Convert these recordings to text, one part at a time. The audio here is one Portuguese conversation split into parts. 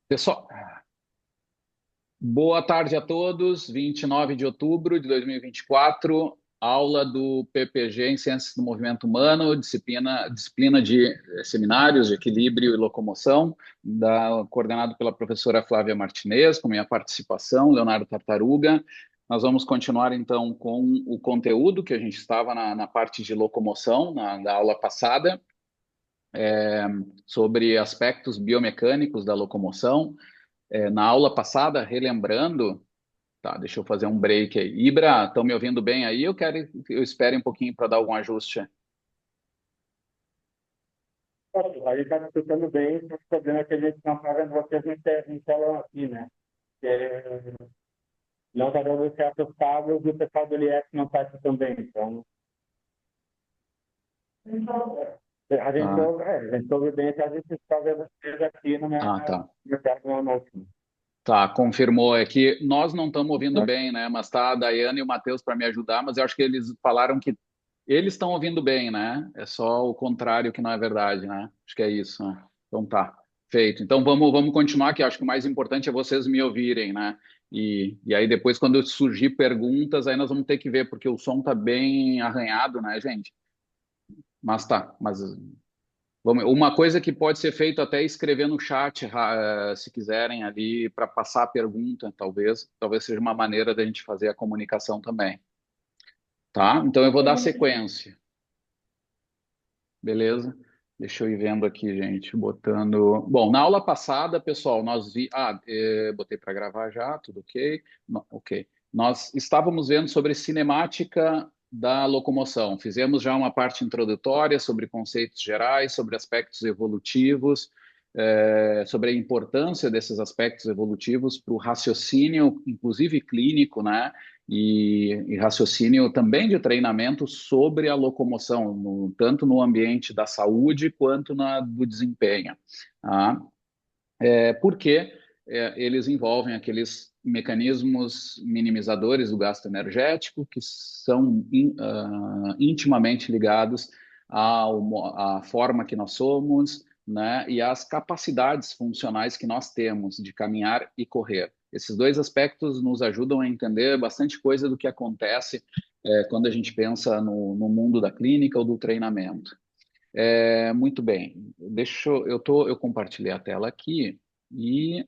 Pessoal, boa tarde a todos. 29 de outubro de 2024, aula do PPG em Ciências do Movimento Humano, disciplina de seminários de equilíbrio e locomoção, coordenado pela professora Flávia Martinez, com minha participação, Leonardo Tartaruga. Nós vamos continuar, então, com o conteúdo que a gente estava na parte de locomoção, da aula passada, sobre aspectos biomecânicos da locomoção. Na aula passada, relembrando, tá, deixa eu fazer um break aí. Ibra, estão me ouvindo bem aí? Eu quero que eu espere um pouquinho para dar algum ajuste. A gente está escutando bem, o problema é que a gente não está vendo vocês em tela aqui, né? Não está dando certos cabos e o pessoal do LS não está aqui também. Então, Ah, a gente ouve bem que a gente está vendo vocês aqui tá. no caso do nosso. Tá, confirmou. É que nós não estamos ouvindo bem, né? Mas tá a Daiane e o Matheus para me ajudar, mas eu acho que eles falaram que eles estão ouvindo bem, né? É só o contrário que não é verdade, né? Acho que é isso, né? Então tá, feito. Então vamos continuar, que eu acho que o mais importante é vocês me ouvirem, né? E aí depois, quando surgir perguntas, aí nós vamos ter que ver, porque o som tá bem arranhado, né, gente? Mas uma coisa que pode ser feito até escrever no chat, se quiserem ali, para passar a pergunta, talvez seja uma maneira da gente fazer a comunicação também, tá? Então eu vou dar sequência, beleza? Deixa eu ir vendo aqui, gente, botando. Bom, na aula passada, pessoal, botei para gravar já, tudo ok? Ok. Nós estávamos vendo sobre cinemática da locomoção. Fizemos já uma parte introdutória sobre conceitos gerais, sobre aspectos evolutivos, sobre a importância desses aspectos evolutivos para o raciocínio, inclusive clínico, né? E raciocínio também de treinamento sobre a locomoção, tanto no ambiente da saúde quanto do desempenho. Tá? Porque eles envolvem aqueles mecanismos minimizadores do gasto energético que são intimamente ligados à forma que nós somos, né, e às capacidades funcionais que nós temos de caminhar e correr. Esses dois aspectos nos ajudam a entender bastante coisa do que acontece quando a gente pensa no mundo da clínica ou do treinamento. Muito bem. Eu compartilhei a tela aqui e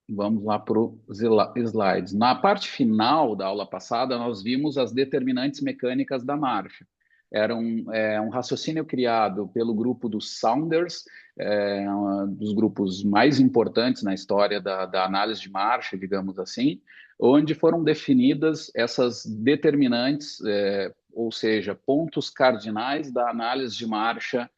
vamos lá para os slides. Na parte final da aula passada, nós vimos as determinantes mecânicas da marcha. Era um raciocínio criado pelo grupo dos Saunders, um dos grupos mais importantes na história da análise de marcha, digamos assim, onde foram definidas essas determinantes, ou seja, pontos cardinais da análise de marcha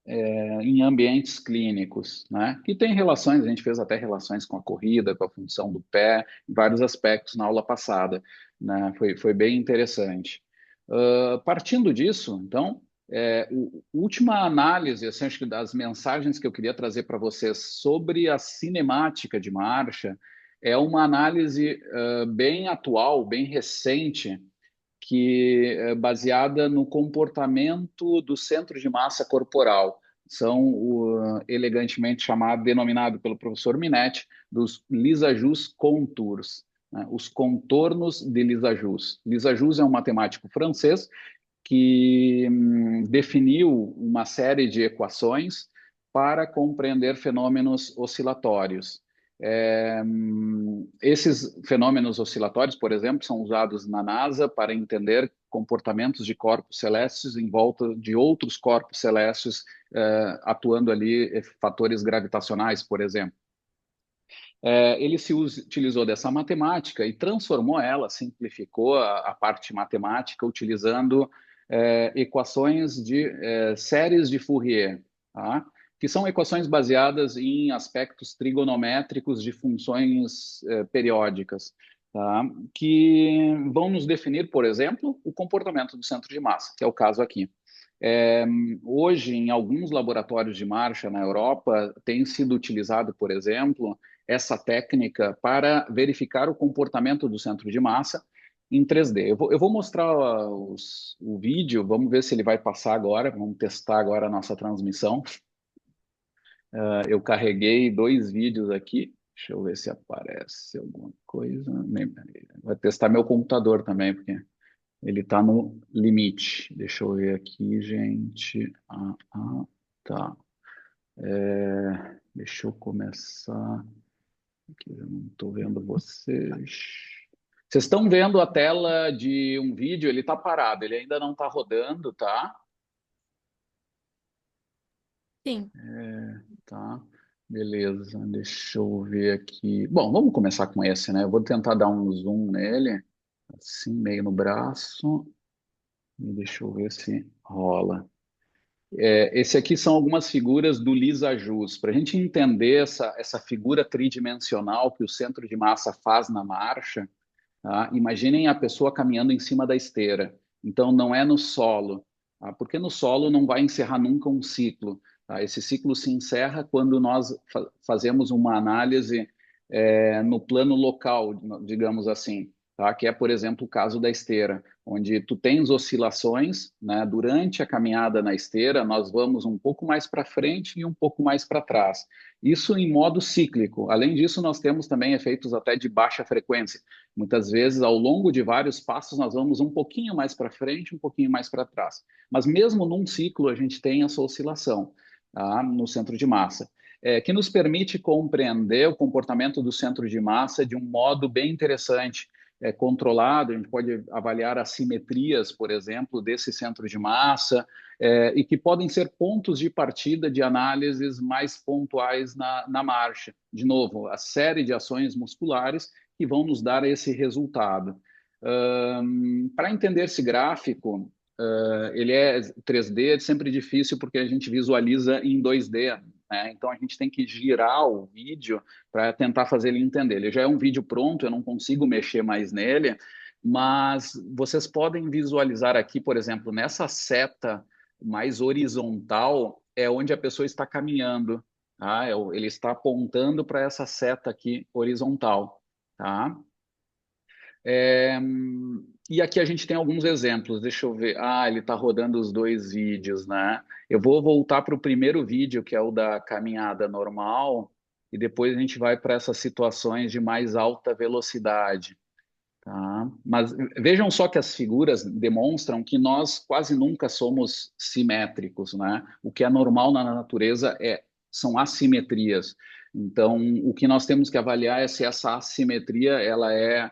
é, em ambientes clínicos, né? Que tem relações, a gente fez até relações com a corrida, com a função do pé, em vários aspectos na aula passada, né? Foi bem interessante. Partindo disso, então, última análise, assim, acho que das mensagens que eu queria trazer para vocês sobre a cinemática de marcha, é uma análise bem atual, bem recente, que é baseada no comportamento do centro de massa corporal. São elegantemente denominado pelo professor Minetti, dos Lissajous Contours, né? Os contornos de Lissajous. Lissajous é um matemático francês que definiu uma série de equações para compreender fenômenos oscilatórios. Esses fenômenos oscilatórios, por exemplo, são usados na NASA para entender comportamentos de corpos celestes em volta de outros corpos celestes, atuando ali fatores gravitacionais, por exemplo. Ele se utilizou dessa matemática e transformou ela, simplificou a parte matemática, utilizando equações de séries de Fourier, tá? Que são equações baseadas em aspectos trigonométricos de funções periódicas, tá? Que vão nos definir, por exemplo, o comportamento do centro de massa, que é o caso aqui. É, Hoje, em alguns laboratórios de marcha na Europa, tem sido utilizado, por exemplo, essa técnica para verificar o comportamento do centro de massa em 3D. Eu vou mostrar o vídeo, vamos ver se ele vai passar agora, vamos testar agora a nossa transmissão. Eu carreguei 2 vídeos aqui. Deixa eu ver se aparece alguma coisa. Vai testar meu computador também, porque ele está no limite. Deixa eu ver aqui, gente. Tá. Deixa eu começar. Aqui eu não estou vendo vocês. Vocês estão vendo a tela de um vídeo? Ele está parado, ele ainda não está rodando, tá? Sim. Tá, beleza. Deixa eu ver aqui. Bom, vamos começar com esse, né? Eu vou tentar dar um zoom nele, assim, meio no braço. E deixa eu ver se rola. Esse aqui são algumas figuras do Lisa Jus. Para a gente entender essa figura tridimensional que o centro de massa faz na marcha, tá? Imaginem a pessoa caminhando em cima da esteira. Então, não é no solo, tá? Porque no solo não vai encerrar nunca um ciclo. Tá? Esse ciclo se encerra quando nós fazemos uma análise no plano local, digamos assim, tá? Que é, por exemplo, o caso da esteira, onde tu tens oscilações, né? Durante a caminhada na esteira, nós vamos um pouco mais para frente e um pouco mais para trás. Isso em modo cíclico. Além disso, nós temos também efeitos até de baixa frequência. Muitas vezes, ao longo de vários passos, nós vamos um pouquinho mais para frente, um pouquinho mais para trás. Mas mesmo num ciclo, a gente tem essa oscilação, tá? No centro de massa, que nos permite compreender o comportamento do centro de massa de um modo bem interessante. Controlado, a gente pode avaliar assimetrias, por exemplo, desse centro de massa, e que podem ser pontos de partida de análises mais pontuais na marcha. De novo, a série de ações musculares que vão nos dar esse resultado. Para entender esse gráfico, ele é 3D, é sempre difícil porque a gente visualiza em 2D, né? Então a gente tem que girar o vídeo para tentar fazer ele entender. Ele já é um vídeo pronto, eu não consigo mexer mais nele, mas vocês podem visualizar aqui, por exemplo, nessa seta mais horizontal, é onde a pessoa está caminhando. Tá? Ele está apontando para essa seta aqui horizontal. Tá? É, e aqui a gente tem alguns exemplos. Deixa eu ver. Ele está rodando os 2 vídeos, né? Eu vou voltar para o primeiro vídeo, que é o da caminhada normal, e depois a gente vai para essas situações de mais alta velocidade. Tá? Mas vejam só que as figuras demonstram que nós quase nunca somos simétricos, né? O que é normal na natureza são assimetrias. Então, o que nós temos que avaliar é se essa assimetria ela é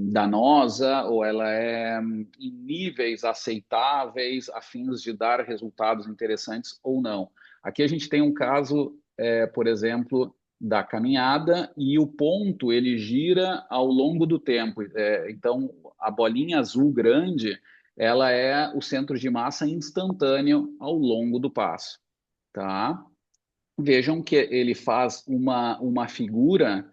danosa ou ela é em níveis aceitáveis a fins de dar resultados interessantes ou não. Aqui a gente tem um caso, por exemplo, da caminhada e o ponto ele gira ao longo do tempo. Então, a bolinha azul grande, ela é o centro de massa instantâneo ao longo do passo, tá? Vejam que ele faz uma figura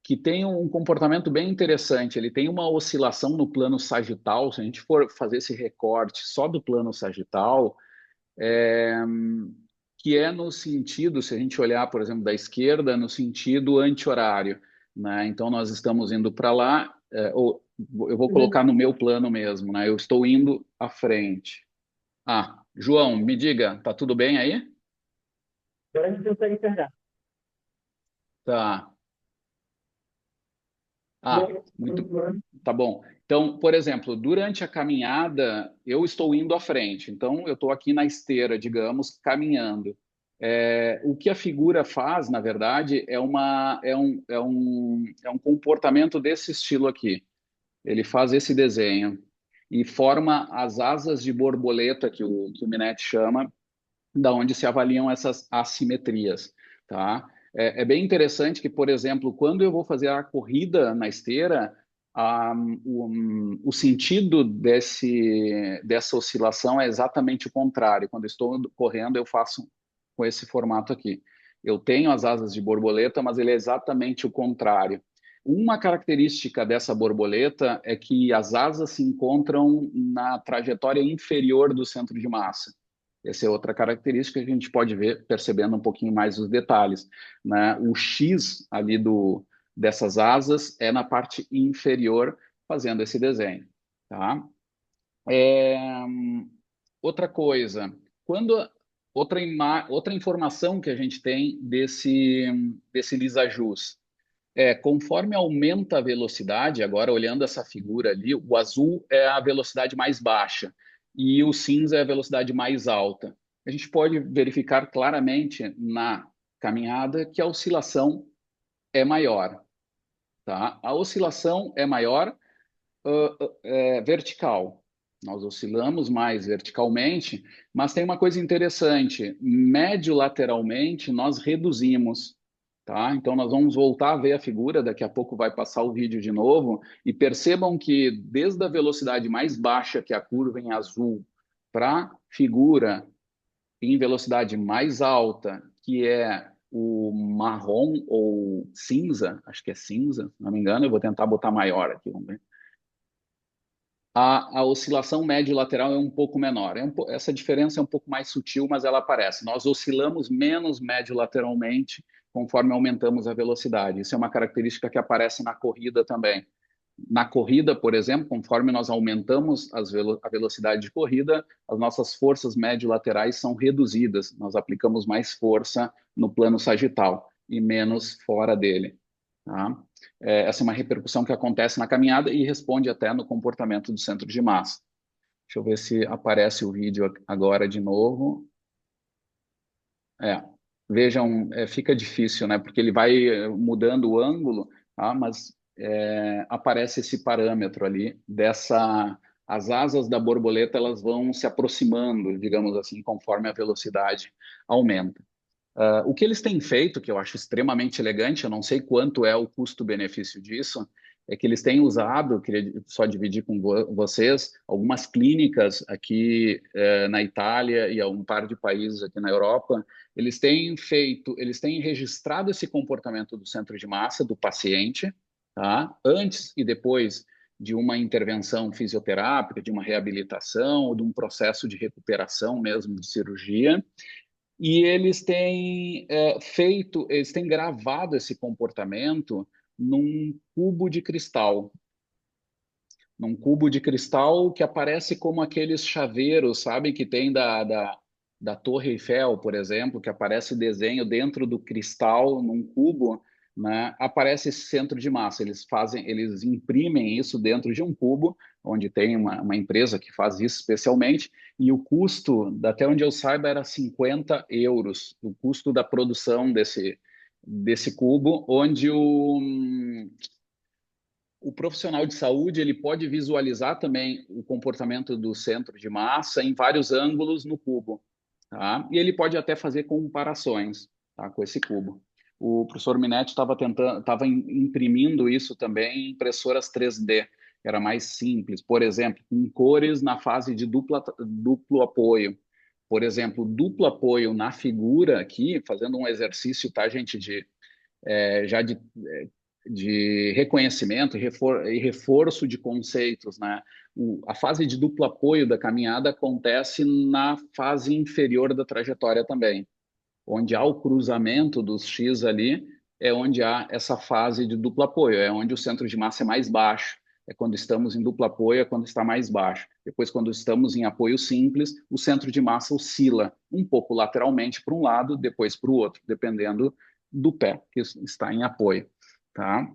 que tem um comportamento bem interessante. Ele tem uma oscilação no plano sagital. Se a gente for fazer esse recorte só do plano sagital, é, que é no sentido, se a gente olhar, por exemplo, da esquerda, no sentido anti-horário, né? Então, nós estamos indo para lá, ou eu vou colocar no meu plano mesmo, né? Eu estou indo à frente. João, me diga, tá tudo bem aí? Agora a gente consegue enxergar. Tá. E aí, Muito, tá bom. Então, por exemplo, durante a caminhada, eu estou indo à frente. Então, eu estou aqui na esteira, digamos, caminhando. O que a figura faz, na verdade, é um comportamento desse estilo aqui. Ele faz esse desenho e forma as asas de borboleta que o Minetti chama, da onde se avaliam essas assimetrias, tá? É bem interessante que, por exemplo, quando eu vou fazer a corrida na esteira, o sentido dessa oscilação é exatamente o contrário. Quando eu estou correndo, eu faço com esse formato aqui. Eu tenho as asas de borboleta, mas ele é exatamente o contrário. Uma característica dessa borboleta é que as asas se encontram na trajetória inferior do centro de massa. Essa é outra característica que a gente pode ver percebendo um pouquinho mais os detalhes, né? O X ali dessas asas é na parte inferior, fazendo esse desenho, tá? É, Outra coisa, quando outra informação que a gente tem desse lisajus conforme aumenta a velocidade, agora olhando essa figura ali, o azul é a velocidade mais baixa e o cinza é a velocidade mais alta. A gente pode verificar claramente na caminhada que a oscilação é maior, tá? A oscilação é maior vertical. Nós oscilamos mais verticalmente, mas tem uma coisa interessante: médio lateralmente nós reduzimos, tá? Então nós vamos voltar a ver a figura, daqui a pouco vai passar o vídeo de novo, e percebam que desde a velocidade mais baixa, que é a curva em azul, para a figura em velocidade mais alta, que é o marrom ou cinza, acho que é cinza, se não me engano, eu vou tentar botar maior aqui, vamos ver. A oscilação médio lateral é um pouco menor. Essa diferença é um pouco mais sutil, mas ela aparece. Nós oscilamos menos médio lateralmente conforme aumentamos a velocidade. Isso é uma característica que aparece na corrida também. Na corrida, por exemplo, conforme nós aumentamos a velocidade de corrida, as nossas forças médio-laterais são reduzidas. Nós aplicamos mais força no plano sagital e menos fora dele. Tá? Essa é uma repercussão que acontece na caminhada e responde até no comportamento do centro de massa. Deixa eu ver se aparece o vídeo agora de novo. É, vejam, fica difícil, né? Porque ele vai mudando o ângulo, tá? Mas aparece esse parâmetro ali dessa. As asas da borboleta elas vão se aproximando, digamos assim, conforme a velocidade aumenta. O que eles têm feito, que eu acho extremamente elegante, eu não sei quanto é o custo-benefício disso, é que eles têm usado, queria só dividir com vocês, algumas clínicas aqui na Itália e um par de países aqui na Europa, eles têm registrado esse comportamento do centro de massa do paciente, tá? Antes e depois de uma intervenção fisioterápica, de uma reabilitação, ou de um processo de recuperação mesmo de cirurgia, e eles têm gravado esse comportamento num cubo de cristal, num cubo de cristal que aparece como aqueles chaveiros, sabe, que tem da Torre Eiffel, por exemplo, que aparece desenho dentro do cristal, num cubo, né? Aparece esse centro de massa. Eles imprimem isso dentro de um cubo, onde tem uma empresa que faz isso especialmente, e o custo, até onde eu saiba, era 50 euros, o custo da produção desse cubo, onde o profissional de saúde ele pode visualizar também o comportamento do centro de massa em vários ângulos no cubo, tá? E ele pode até fazer comparações, tá, com esse cubo. O professor Minetti estava imprimindo isso também em impressoras 3D, que era mais simples, por exemplo, com cores na fase de duplo apoio. Por exemplo, duplo apoio na figura aqui, fazendo um exercício, tá, gente, já de reconhecimento e reforço de conceitos, né? A fase de duplo apoio da caminhada acontece na fase inferior da trajetória também, onde há o cruzamento dos X ali, é onde há essa fase de duplo apoio, é onde o centro de massa é mais baixo, é quando estamos em duplo apoio, é quando está mais baixo. Depois, quando estamos em apoio simples, o centro de massa oscila um pouco lateralmente para um lado, depois para o outro, dependendo do pé que está em apoio, tá?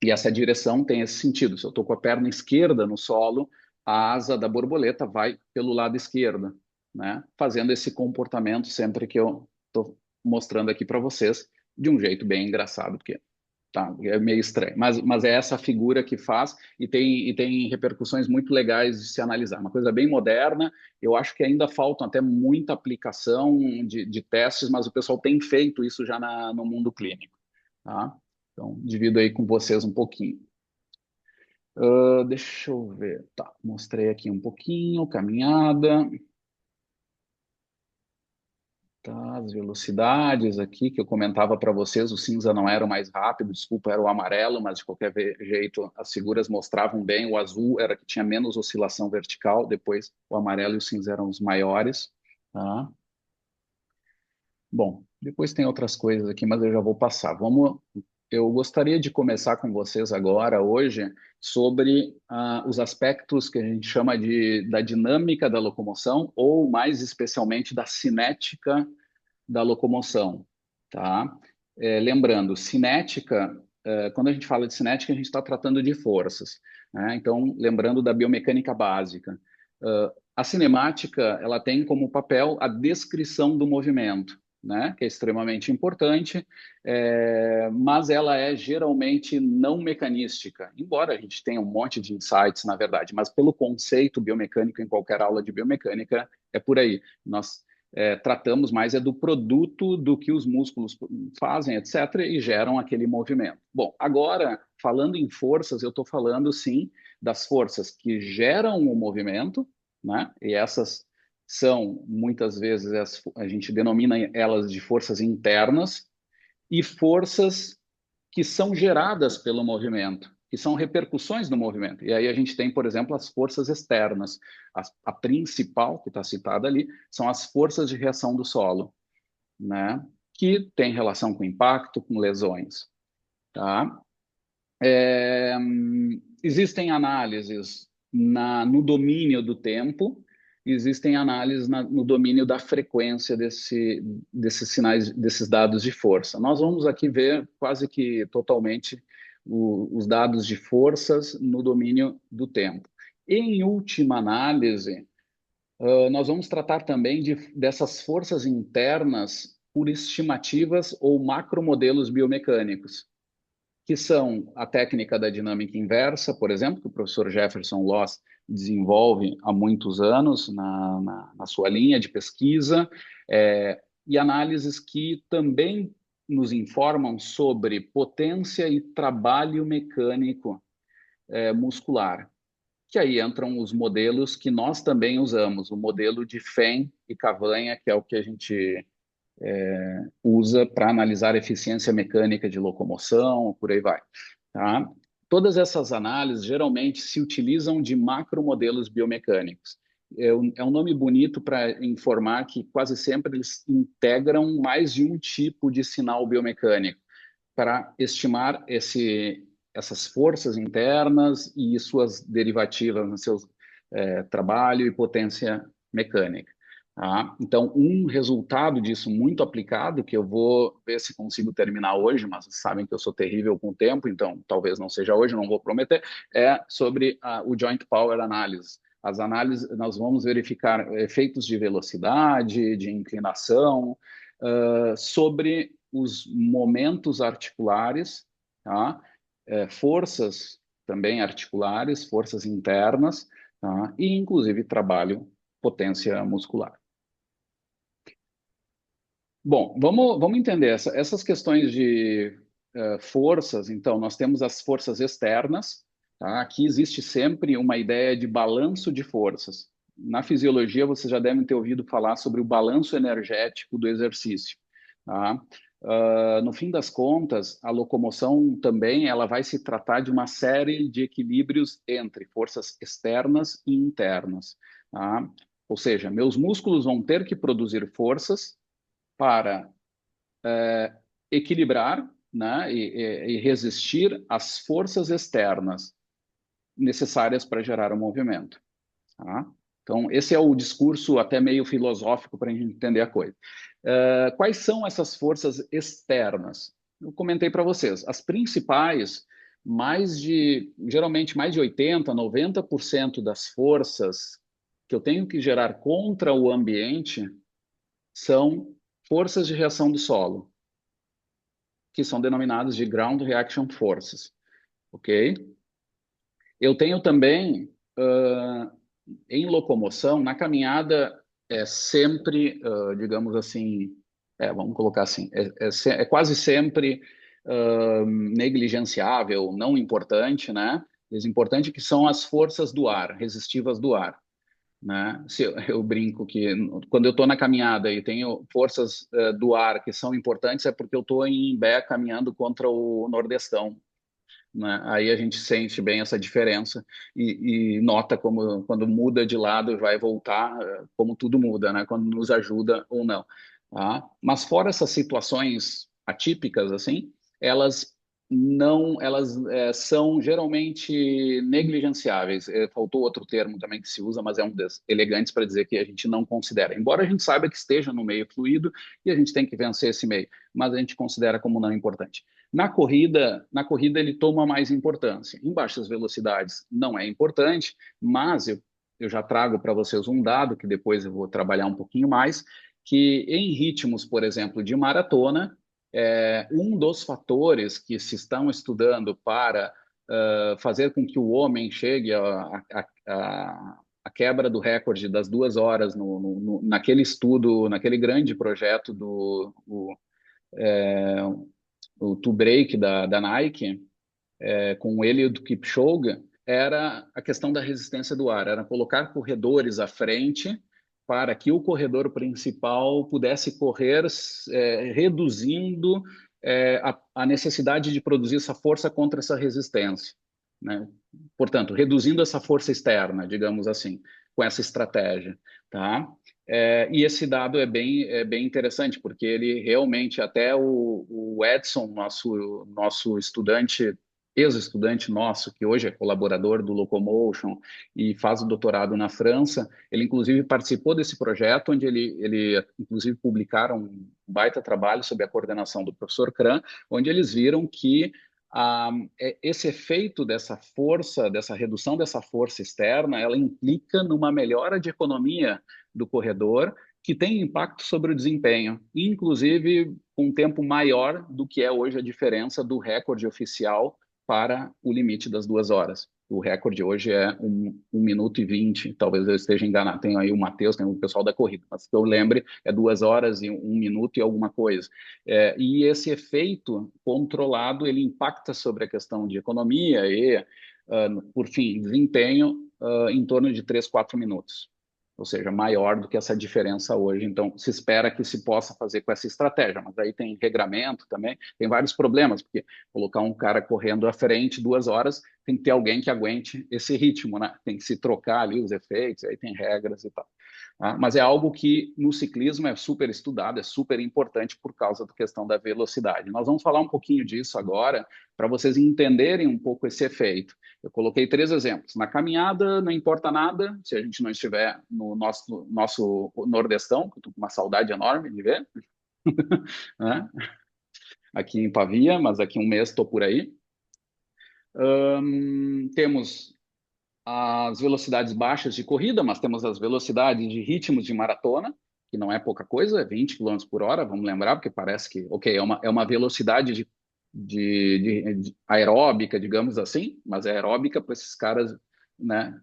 E essa direção tem esse sentido. Se eu estou com a perna esquerda no solo, a asa da borboleta vai pelo lado esquerdo, né? Fazendo esse comportamento sempre que eu estou mostrando aqui para vocês, de um jeito bem engraçado, porque tá, é meio estranho. Mas é essa figura que faz e tem repercussões muito legais de se analisar. Uma coisa bem moderna, eu acho que ainda faltam até muita aplicação de testes, mas o pessoal tem feito isso já no mundo clínico, tá? Então, divido aí com vocês um pouquinho. Deixa eu ver. Tá, mostrei aqui um pouquinho, caminhada. Tá, as velocidades aqui que eu comentava para vocês, o cinza não era o mais rápido, desculpa, era o amarelo, mas de qualquer jeito as figuras mostravam bem, o azul era que tinha menos oscilação vertical, depois o amarelo e o cinza eram os maiores, tá? Bom, depois tem outras coisas aqui, mas eu já vou passar. Vamos. eu gostaria de começar com vocês agora, hoje, sobre os aspectos que a gente chama da dinâmica da locomoção, ou mais especialmente da cinética da locomoção, tá? Lembrando, cinética, quando a gente fala de cinética, a gente está tratando de forças, né? Então, lembrando da biomecânica básica. A cinemática, ela tem como papel a descrição do movimento, né? Que é extremamente importante, mas ela é geralmente não mecanística, embora a gente tenha um monte de insights, na verdade, mas pelo conceito biomecânico, em qualquer aula de biomecânica, é por aí. Nós tratamos mais do produto do que os músculos fazem, etc., e geram aquele movimento. Bom, agora, falando em forças, eu estou falando, sim, das forças que geram o movimento, né? E essas são, muitas vezes, a gente denomina elas de forças internas, e forças que são geradas pelo movimento, que são repercussões do movimento. E aí a gente tem, por exemplo, as forças externas. A principal, que está citada ali, são as forças de reação do solo, né? Que tem relação com impacto, com lesões. Tá? Existem análises no domínio do tempo, existem análises no domínio da frequência desses sinais, desses dados de força. Nós vamos aqui ver quase que totalmente os dados de forças no domínio do tempo. Em última análise, nós vamos tratar também dessas forças internas por estimativas ou macromodelos biomecânicos, que são a técnica da dinâmica inversa, por exemplo, que o professor Jefferson Loss desenvolve há muitos anos na sua linha de pesquisa, e análises que também nos informam sobre potência e trabalho mecânico muscular, que aí entram os modelos que nós também usamos, o modelo de Fenn e Cavanha, que é o que a gente usa para analisar eficiência mecânica de locomoção, por aí vai. Tá? Todas essas análises geralmente se utilizam de macromodelos biomecânicos. É um nome bonito para informar que quase sempre eles integram mais de um tipo de sinal biomecânico para estimar essas forças internas e suas derivativas no seu trabalho e potência mecânica. Tá? Então, um resultado disso muito aplicado, que eu vou ver se consigo terminar hoje, mas sabem que eu sou terrível com o tempo, então talvez não seja hoje, não vou prometer, é sobre o Joint Power Analysis. As análises, nós vamos verificar efeitos de velocidade, de inclinação, sobre os momentos articulares, tá? Forças também articulares, forças internas, tá? E inclusive trabalho, potência muscular. Bom, vamos entender essas questões de forças. Então, nós temos as forças externas, tá? Aqui existe sempre uma ideia de balanço de forças. Na fisiologia, vocês já devem ter ouvido falar sobre o balanço energético do exercício, tá? No fim das contas, a locomoção também ela vai se tratar de uma série de equilíbrios entre forças externas e internas, tá? Ou seja, meus músculos vão ter que produzir forças para equilibrar, né, e resistir às forças externas necessárias para gerar o movimento. Tá? Então, esse é o discurso até meio filosófico para a gente entender a coisa. Quais são essas forças externas? Eu comentei para vocês. As principais, geralmente mais de 80%, 90% das forças que eu tenho que gerar contra o ambiente são forças de reação do solo, que são denominadas de ground reaction forces, ok? Eu tenho também, em locomoção, na caminhada, é sempre, digamos assim, vamos colocar assim, é quase sempre negligenciável, não importante, né? Importante que são as forças do ar, resistivas do ar, né? Se eu brinco que quando eu estou na caminhada e tenho forças do ar que são importantes, é porque eu estou em Imbé caminhando contra o Nordestão, né? Aí a gente sente bem essa diferença e nota como quando muda de lado e vai voltar, como tudo muda, né? Quando nos ajuda ou não, tá? Mas fora essas situações atípicas assim, elas não, elas são geralmente negligenciáveis. Faltou outro termo também que se usa, mas é um dos elegantes para dizer que a gente não considera. Embora a gente saiba que esteja no meio fluido e a gente tem que vencer esse meio, mas a gente considera como não importante. Na corrida ele toma mais importância. Em baixas velocidades não é importante, mas eu já trago para vocês um dado que depois eu vou trabalhar um pouquinho mais, que em ritmos, por exemplo, de maratona, um dos fatores que se estão estudando para fazer com que o homem chegue à quebra do recorde das 2 horas naquele estudo, naquele grande projeto o To Break da Nike, com ele e do Kipchoge, era a questão da resistência do ar, era colocar corredores à frente para que o corredor principal pudesse correr reduzindo a necessidade de produzir essa força contra essa resistência, né? Portanto, reduzindo essa força externa, digamos assim, com essa estratégia, tá? E esse dado é bem interessante, porque ele realmente, até o Edson, nosso estudante, ex-estudante nosso, que hoje é colaborador do Locomotion e faz o doutorado na França, ele inclusive participou desse projeto, onde ele inclusive publicaram um baita trabalho sob a coordenação do professor Kran, onde eles viram que esse efeito dessa força, dessa redução dessa força externa, ela implica numa melhora de economia do corredor, que tem impacto sobre o desempenho, inclusive com um tempo maior do que é hoje a diferença do recorde oficial para o limite das 2 horas. O recorde hoje é 1 minuto e 20, talvez eu esteja enganado. Tem aí o Matheus, tem o pessoal da corrida, mas que eu lembre, é 2 horas e 1 minuto e alguma coisa. E esse efeito controlado, ele impacta sobre a questão de economia e, por fim, desempenho em torno de 3, 4 minutos. Ou seja, maior do que essa diferença hoje. Então, se espera que se possa fazer com essa estratégia, mas aí tem regramento também, tem vários problemas, porque colocar um cara correndo à frente 2 horas, tem que ter alguém que aguente esse ritmo, né? Tem que se trocar ali os efeitos, aí tem regras e tal. Tá? Mas é algo que no ciclismo é super estudado, é super importante por causa da questão da velocidade. Nós vamos falar um pouquinho disso agora, para vocês entenderem um pouco esse efeito. Eu coloquei 3 exemplos. Na caminhada, não importa nada, se a gente não estiver no nosso Nordestão, que eu estou com uma saudade enorme de ver, né? Aqui em Pavia, mas daqui um mês estou por aí. Temos as velocidades baixas de corrida, mas temos as velocidades de ritmos de maratona, que não é pouca coisa, é 20 quilômetros por hora, vamos lembrar, porque parece que, ok, é uma velocidade de aeróbica, digamos assim, mas é aeróbica para esses caras, né,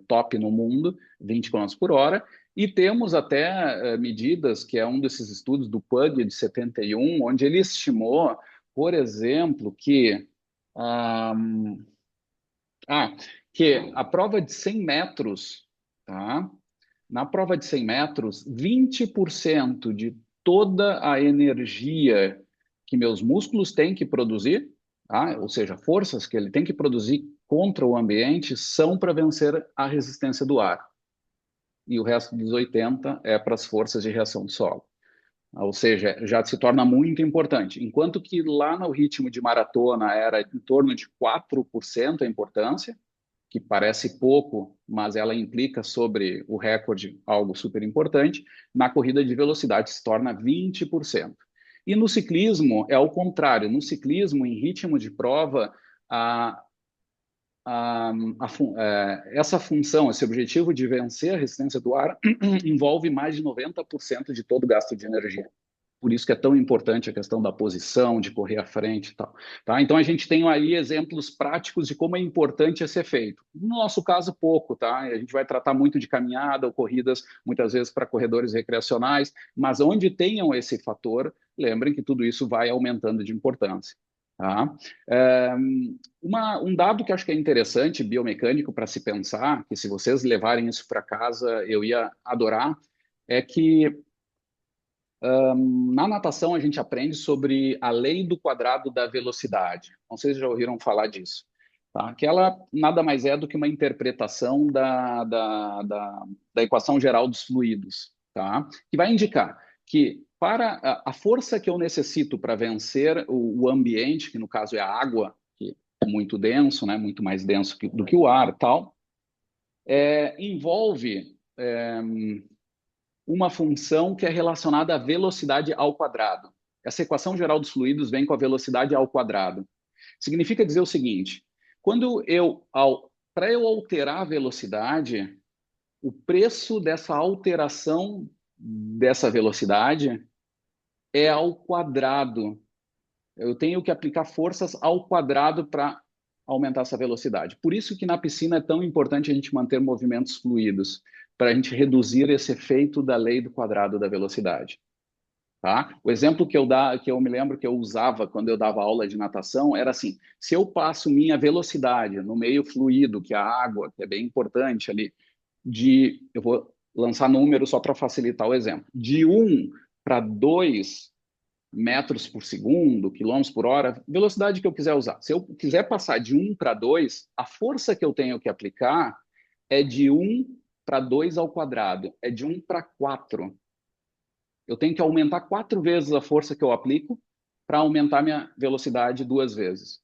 top no mundo, 20 quilômetros por hora. E temos até medidas, que é um desses estudos do PUG de 71, onde ele estimou, por exemplo, que ah, ah, que a prova de 100 metros, tá? Na prova de 100 metros, 20% de toda a energia que meus músculos têm que produzir, tá? Ou seja, forças que ele tem que produzir contra o ambiente, são para vencer a resistência do ar. E o resto dos 80% é para as forças de reação do solo. Ou seja, já se torna muito importante. Enquanto que lá no ritmo de maratona era em torno de 4% a importância, que parece pouco, mas ela implica sobre o recorde algo super importante, na corrida de velocidade se torna 20%. E no ciclismo é o contrário. No ciclismo, em ritmo de prova, a, essa função, esse objetivo de vencer a resistência do ar envolve mais de 90% de todo o gasto de energia. Por isso que é tão importante a questão da posição, de correr à frente e tal. Tá? Então, a gente tem aí exemplos práticos de como é importante esse efeito. No nosso caso, pouco, tá? A gente vai tratar muito de caminhada ou corridas, muitas vezes para corredores recreacionais, mas onde tenham esse fator, lembrem que tudo isso vai aumentando de importância. Tá? Um dado que acho que é interessante, biomecânico, para se pensar, que se vocês levarem isso para casa, eu ia adorar, é que na natação, a gente aprende sobre a lei do quadrado da velocidade. Não sei se já ouviram falar disso. Tá? Que ela nada mais é do que uma interpretação da equação geral dos fluidos, tá? Que vai indicar que para a força que eu necessito para vencer o ambiente, que no caso é a água, que é muito denso, né, muito mais denso do que o ar, tal, envolve uma função que é relacionada à velocidade ao quadrado. Essa equação geral dos fluidos vem com a velocidade ao quadrado. Significa dizer o seguinte: para eu alterar a velocidade, o preço dessa alteração dessa velocidade é ao quadrado. Eu tenho que aplicar forças ao quadrado para aumentar essa velocidade. Por isso que na piscina é tão importante a gente manter movimentos fluidos, para a gente reduzir esse efeito da lei do quadrado da velocidade. Tá? O exemplo que eu me lembro que eu usava quando eu dava aula de natação era assim: se eu passo minha velocidade no meio fluido, que é a água, que é bem importante ali, eu vou lançar números só para facilitar o exemplo, de 1 para 2 metros por segundo, quilômetros por hora, velocidade que eu quiser usar. Se eu quiser passar de 1 para 2, a força que eu tenho que aplicar é de 1 para 2 ao quadrado, é de 1 para 4. Eu tenho que aumentar 4 vezes a força que eu aplico para aumentar minha velocidade 2 vezes.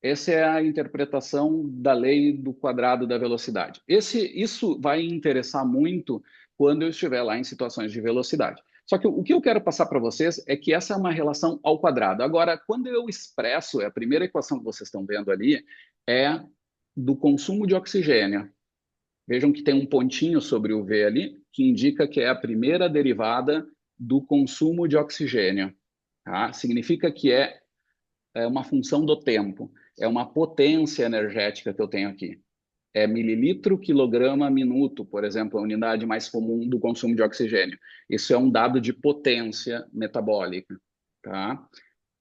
Essa é a interpretação da lei do quadrado da velocidade. Isso vai interessar muito quando eu estiver lá em situações de velocidade. Só que o que eu quero passar para vocês é que essa é uma relação ao quadrado. Agora, quando eu expresso, a primeira equação que vocês estão vendo ali é do consumo de oxigênio. Vejam que tem um pontinho sobre o V ali, que indica que é a primeira derivada do consumo de oxigênio. Tá? Significa que é uma função do tempo, é uma potência energética que eu tenho aqui. É mililitro, quilograma, minuto, por exemplo, a unidade mais comum do consumo de oxigênio. Isso é um dado de potência metabólica. Tá?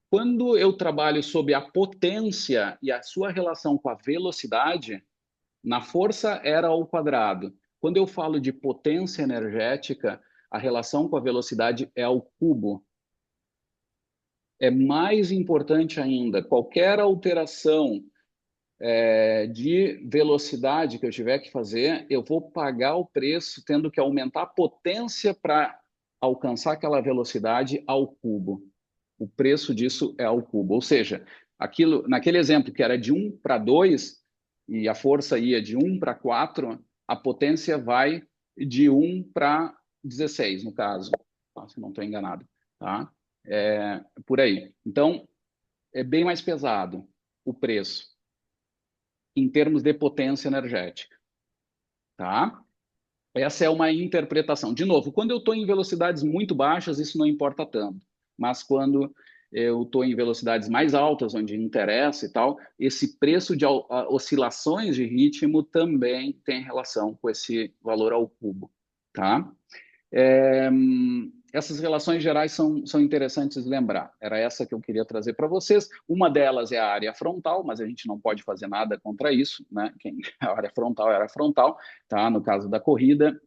Quando eu trabalho sobre a potência e a sua relação com a velocidade, na força era ao quadrado. Quando eu falo de potência energética, a relação com a velocidade é ao cubo. É mais importante ainda, qualquer alteração de velocidade que eu tiver que fazer, eu vou pagar o preço tendo que aumentar a potência para alcançar aquela velocidade ao cubo. O preço disso é ao cubo. Ou seja, naquele exemplo que era de 1 para 2 e a força ia de 1 para 4, a potência vai de 1 para 16, no caso, se não estou enganado. Tá? Por aí. Então, é bem mais pesado o preço em termos de potência energética. Tá? Essa é uma interpretação. De novo, quando eu estou em velocidades muito baixas, isso não importa tanto. Mas quando eu estou em velocidades mais altas, onde interessa e tal, esse preço de oscilações de ritmo também tem relação com esse valor ao cubo. Tá? Essas relações gerais são interessantes de lembrar. Era essa que eu queria trazer para vocês. Uma delas é a área frontal, mas a gente não pode fazer nada contra isso, né? A área frontal era frontal, tá? No caso da corrida,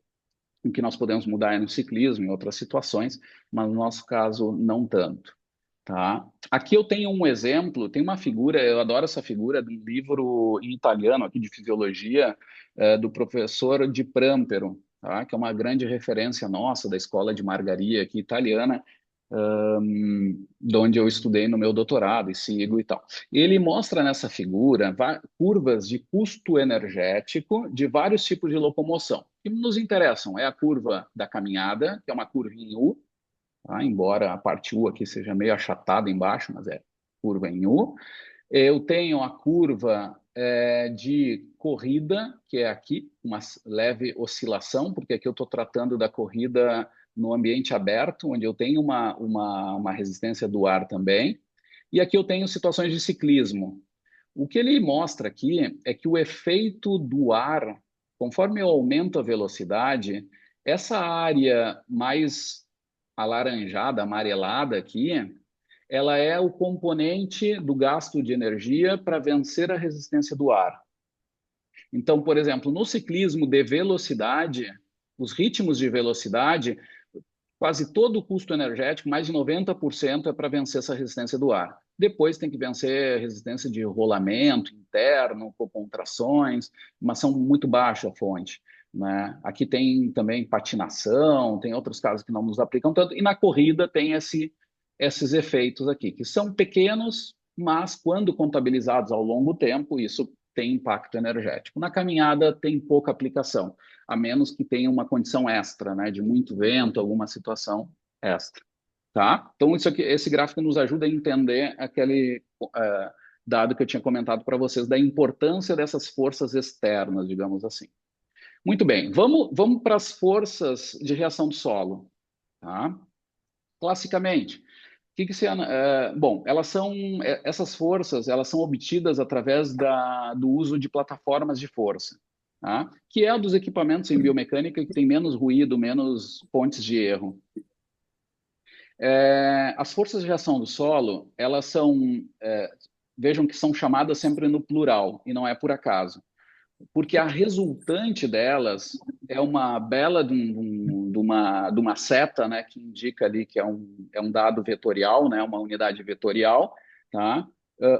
o que nós podemos mudar é no ciclismo, em outras situações, mas no nosso caso, não tanto. Tá? Aqui eu tenho um exemplo, tem uma figura, eu adoro essa figura, de um livro em italiano aqui de fisiologia, do professor Di Prampero, tá? Que é uma grande referência nossa da escola de Margaria aqui italiana, de onde eu estudei no meu doutorado e sigo e tal. Ele mostra nessa figura curvas de custo energético de vários tipos de locomoção. O que nos interessam é a curva da caminhada, que é uma curva em U, tá? Embora a parte U aqui seja meio achatada embaixo, mas é curva em U. Eu tenho a curva de corrida, que é aqui, uma leve oscilação, porque aqui eu estou tratando da corrida no ambiente aberto, onde eu tenho uma resistência do ar também. E aqui eu tenho situações de ciclismo. O que ele mostra aqui é que o efeito do ar, conforme eu aumento a velocidade, essa área mais alaranjada, amarelada aqui, ela é o componente do gasto de energia para vencer a resistência do ar. Então, por exemplo, no ciclismo de velocidade, os ritmos de velocidade, quase todo o custo energético, mais de 90%, é para vencer essa resistência do ar. Depois tem que vencer a resistência de rolamento interno, com contrações, mas são muito baixa a fonte. né? Aqui tem também patinação, tem outros casos que não nos aplicam tanto, e na corrida tem esses efeitos aqui, que são pequenos, mas quando contabilizados ao longo tempo, isso tem impacto energético. Na caminhada tem pouca aplicação, a menos que tenha uma condição extra, né, de muito vento, alguma situação extra, tá? Então isso aqui, esse gráfico nos ajuda a entender aquele dado que eu tinha comentado para vocês da importância dessas forças externas, digamos assim. Muito bem, vamos para as forças de reação do solo, tá? Classicamente, bom, essas forças, elas são obtidas através do uso de plataformas de força, tá? Que é a dos equipamentos em biomecânica que tem menos ruído, menos pontes de erro. As forças de reação do solo, elas vejam que são chamadas sempre no plural, e não é por acaso, porque a resultante delas é uma bela de uma seta, né, que indica ali que é um dado vetorial, né, uma unidade vetorial, tá?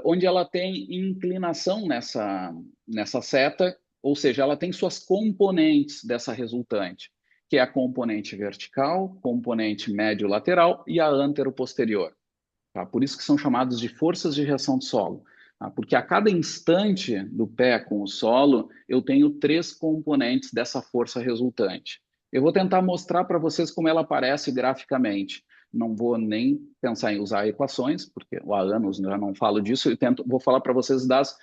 Onde ela tem inclinação nessa seta, ou seja, ela tem suas componentes dessa resultante, que é a componente vertical, componente médio-lateral e a antero-posterior. Tá? Por isso que são chamados de forças de reação do solo. Tá? Porque a cada instante do pé com o solo, eu tenho 3 componentes dessa força resultante. Eu vou tentar mostrar para vocês como ela aparece graficamente. Não vou nem pensar em usar equações, porque há anos já não falo disso. Vou falar para vocês das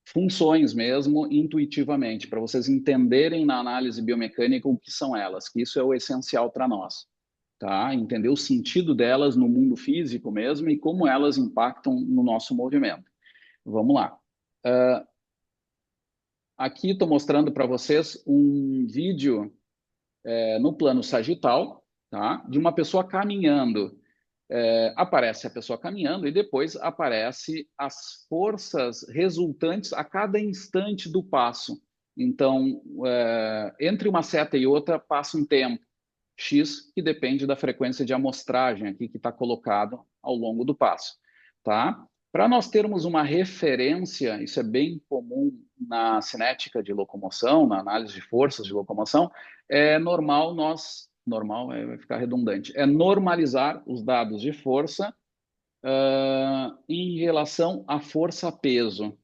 funções mesmo, intuitivamente, para vocês entenderem na análise biomecânica o que são elas, que isso é o essencial para nós. Tá? Entender o sentido delas no mundo físico mesmo e como elas impactam no nosso movimento. Vamos lá. Aqui estou mostrando para vocês um vídeo no plano sagital, tá? De uma pessoa caminhando. Aparece a pessoa caminhando e depois aparece as forças resultantes a cada instante do passo. Então, entre uma seta e outra passa um tempo X, que depende da frequência de amostragem aqui que está colocado ao longo do passo, tá? Para nós termos uma referência, isso é bem comum na cinética de locomoção, na análise de forças de locomoção, é normal vai ficar redundante, é normalizar os dados de força em relação à força-peso,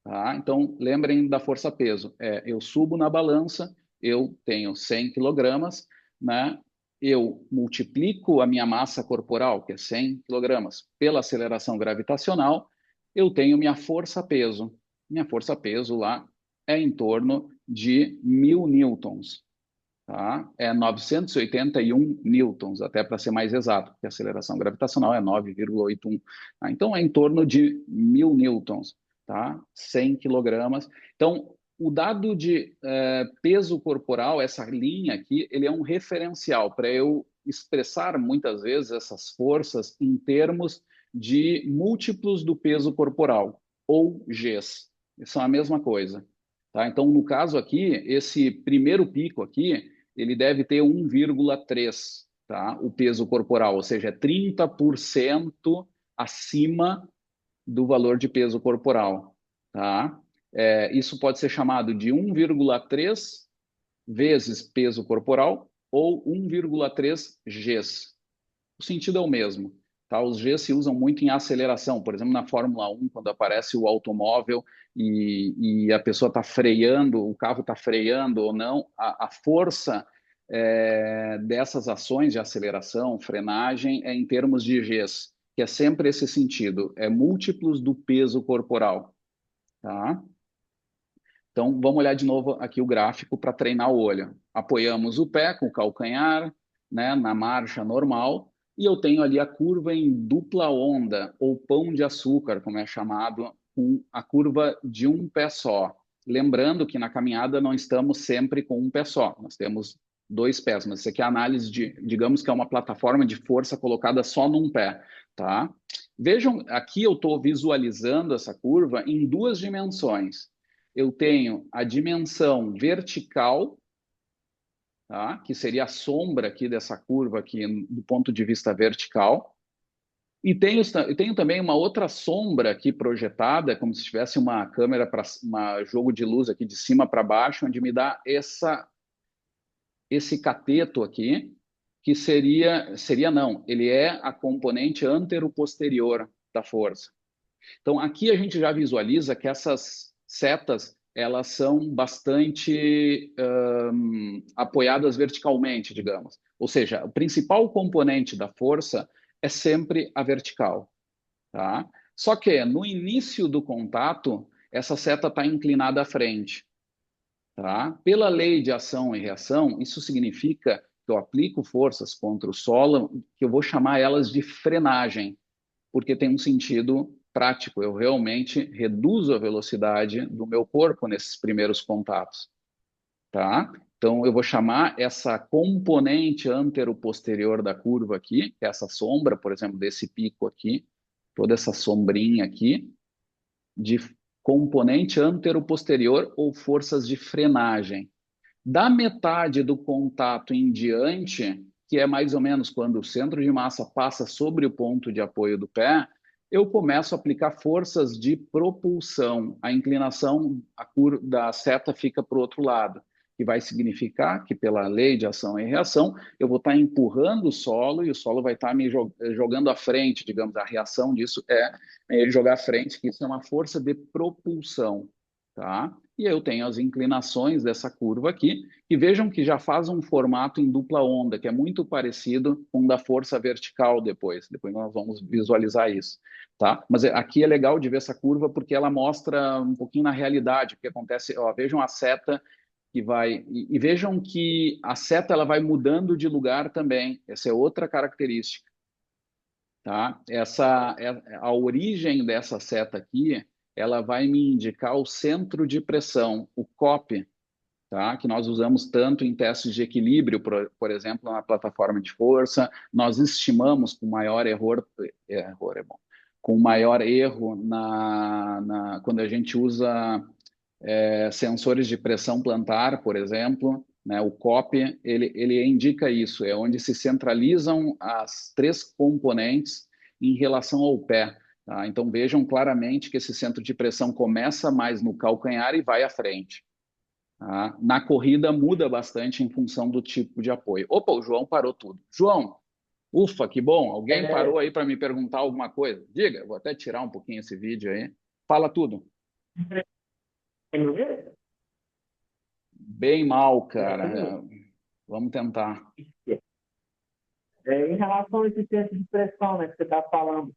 tá? Então, lembrem da força-peso. Eu subo na balança, eu tenho 100 quilogramas, né? Eu multiplico a minha massa corporal, que é 100 quilogramas, pela aceleração gravitacional, eu tenho minha força-peso. Minha força-peso lá é em torno de 1.000 newtons, tá? É 981 newtons, até para ser mais exato, porque a aceleração gravitacional é 9,81. Tá? Então, é em torno de 1.000 newtons, tá? 100 quilogramas. Então, o dado de peso corporal, essa linha aqui, ele é um referencial para eu expressar muitas vezes essas forças em termos de múltiplos do peso corporal, ou Gs. São a mesma coisa. Tá? Então, no caso aqui, esse primeiro pico aqui, ele deve ter 1,3, tá? O peso corporal, ou seja, 30% acima do valor de peso corporal, tá? Isso pode ser chamado de 1,3 vezes peso corporal ou 1,3 Gs. O sentido é o mesmo. Tá? Os Gs se usam muito em aceleração, por exemplo, na Fórmula 1, quando aparece o automóvel e a pessoa está freando, o carro está freando ou não, a força dessas ações de aceleração, frenagem, é em termos de Gs, que é sempre esse sentido, é múltiplos do peso corporal. Tá? Então, vamos olhar de novo aqui o gráfico para treinar o olho. Apoiamos o pé com o calcanhar, né, na marcha normal, e eu tenho ali a curva em dupla onda, ou pão de açúcar, como é chamado, com a curva de um pé só. Lembrando que na caminhada não estamos sempre com um pé só, nós temos 2 pés, mas isso aqui é a análise digamos que é uma plataforma de força colocada só num pé, tá? Vejam, aqui eu estou visualizando essa curva em 2 dimensões. Eu tenho a dimensão vertical, tá? Que seria a sombra aqui dessa curva aqui do ponto de vista vertical. E tenho também uma outra sombra aqui projetada, como se tivesse uma câmera para um jogo de luz aqui de cima para baixo, onde me dá esse cateto aqui, que seria não, ele é a componente antero-posterior da força. Então, aqui a gente já visualiza que essas setas elas são bastante apoiadas verticalmente, digamos. Ou seja, o principal componente da força é sempre a vertical, tá? Só que no início do contato, essa seta está inclinada à frente, tá? Pela lei de ação e reação, isso significa que eu aplico forças contra o solo, que eu vou chamar elas de frenagem, porque tem um sentido prático. Eu realmente reduzo a velocidade do meu corpo nesses primeiros contatos, tá? Então, eu vou chamar essa componente antero-posterior da curva aqui, que é essa sombra, por exemplo, desse pico aqui, toda essa sombrinha aqui, de componente antero-posterior ou forças de frenagem. Da metade do contato em diante, que é mais ou menos quando o centro de massa passa sobre o ponto de apoio do pé, eu começo a aplicar forças de propulsão. A inclinação da seta fica para o outro lado, que vai significar que, pela lei de ação e reação, eu vou estar empurrando o solo e o solo vai estar me jogando à frente, digamos. A reação disso é ele jogar à frente, que isso é uma força de propulsão, tá? E eu tenho as inclinações dessa curva aqui, e vejam que já faz um formato em dupla onda, que é muito parecido com o da força vertical depois. Depois nós vamos visualizar isso, tá? Mas aqui é legal de ver essa curva porque ela mostra um pouquinho na realidade o que acontece. Ó, vejam a seta que vai... E vejam que a seta ela vai mudando de lugar também. Essa é outra característica, tá? A origem dessa seta aqui, ela vai me indicar o centro de pressão, o COP, tá? Que nós usamos tanto em testes de equilíbrio, por exemplo, na plataforma de força. Nós estimamos com maior erro é bom, com maior erro quando a gente usa sensores de pressão plantar, por exemplo, né? O COP, ele indica isso, é onde se centralizam as três componentes em relação ao pé, tá? Então vejam claramente que esse centro de pressão começa mais no calcanhar e vai à frente, tá? Na corrida muda bastante em função do tipo de apoio. Opa, o João parou tudo. João, ufa, que bom, alguém parou aí para me perguntar alguma coisa? Diga, vou até tirar um pouquinho esse vídeo aí. Fala tudo. Bem mal, cara. Vamos tentar. Em relação a esse centro de pressão, né, que você está falando,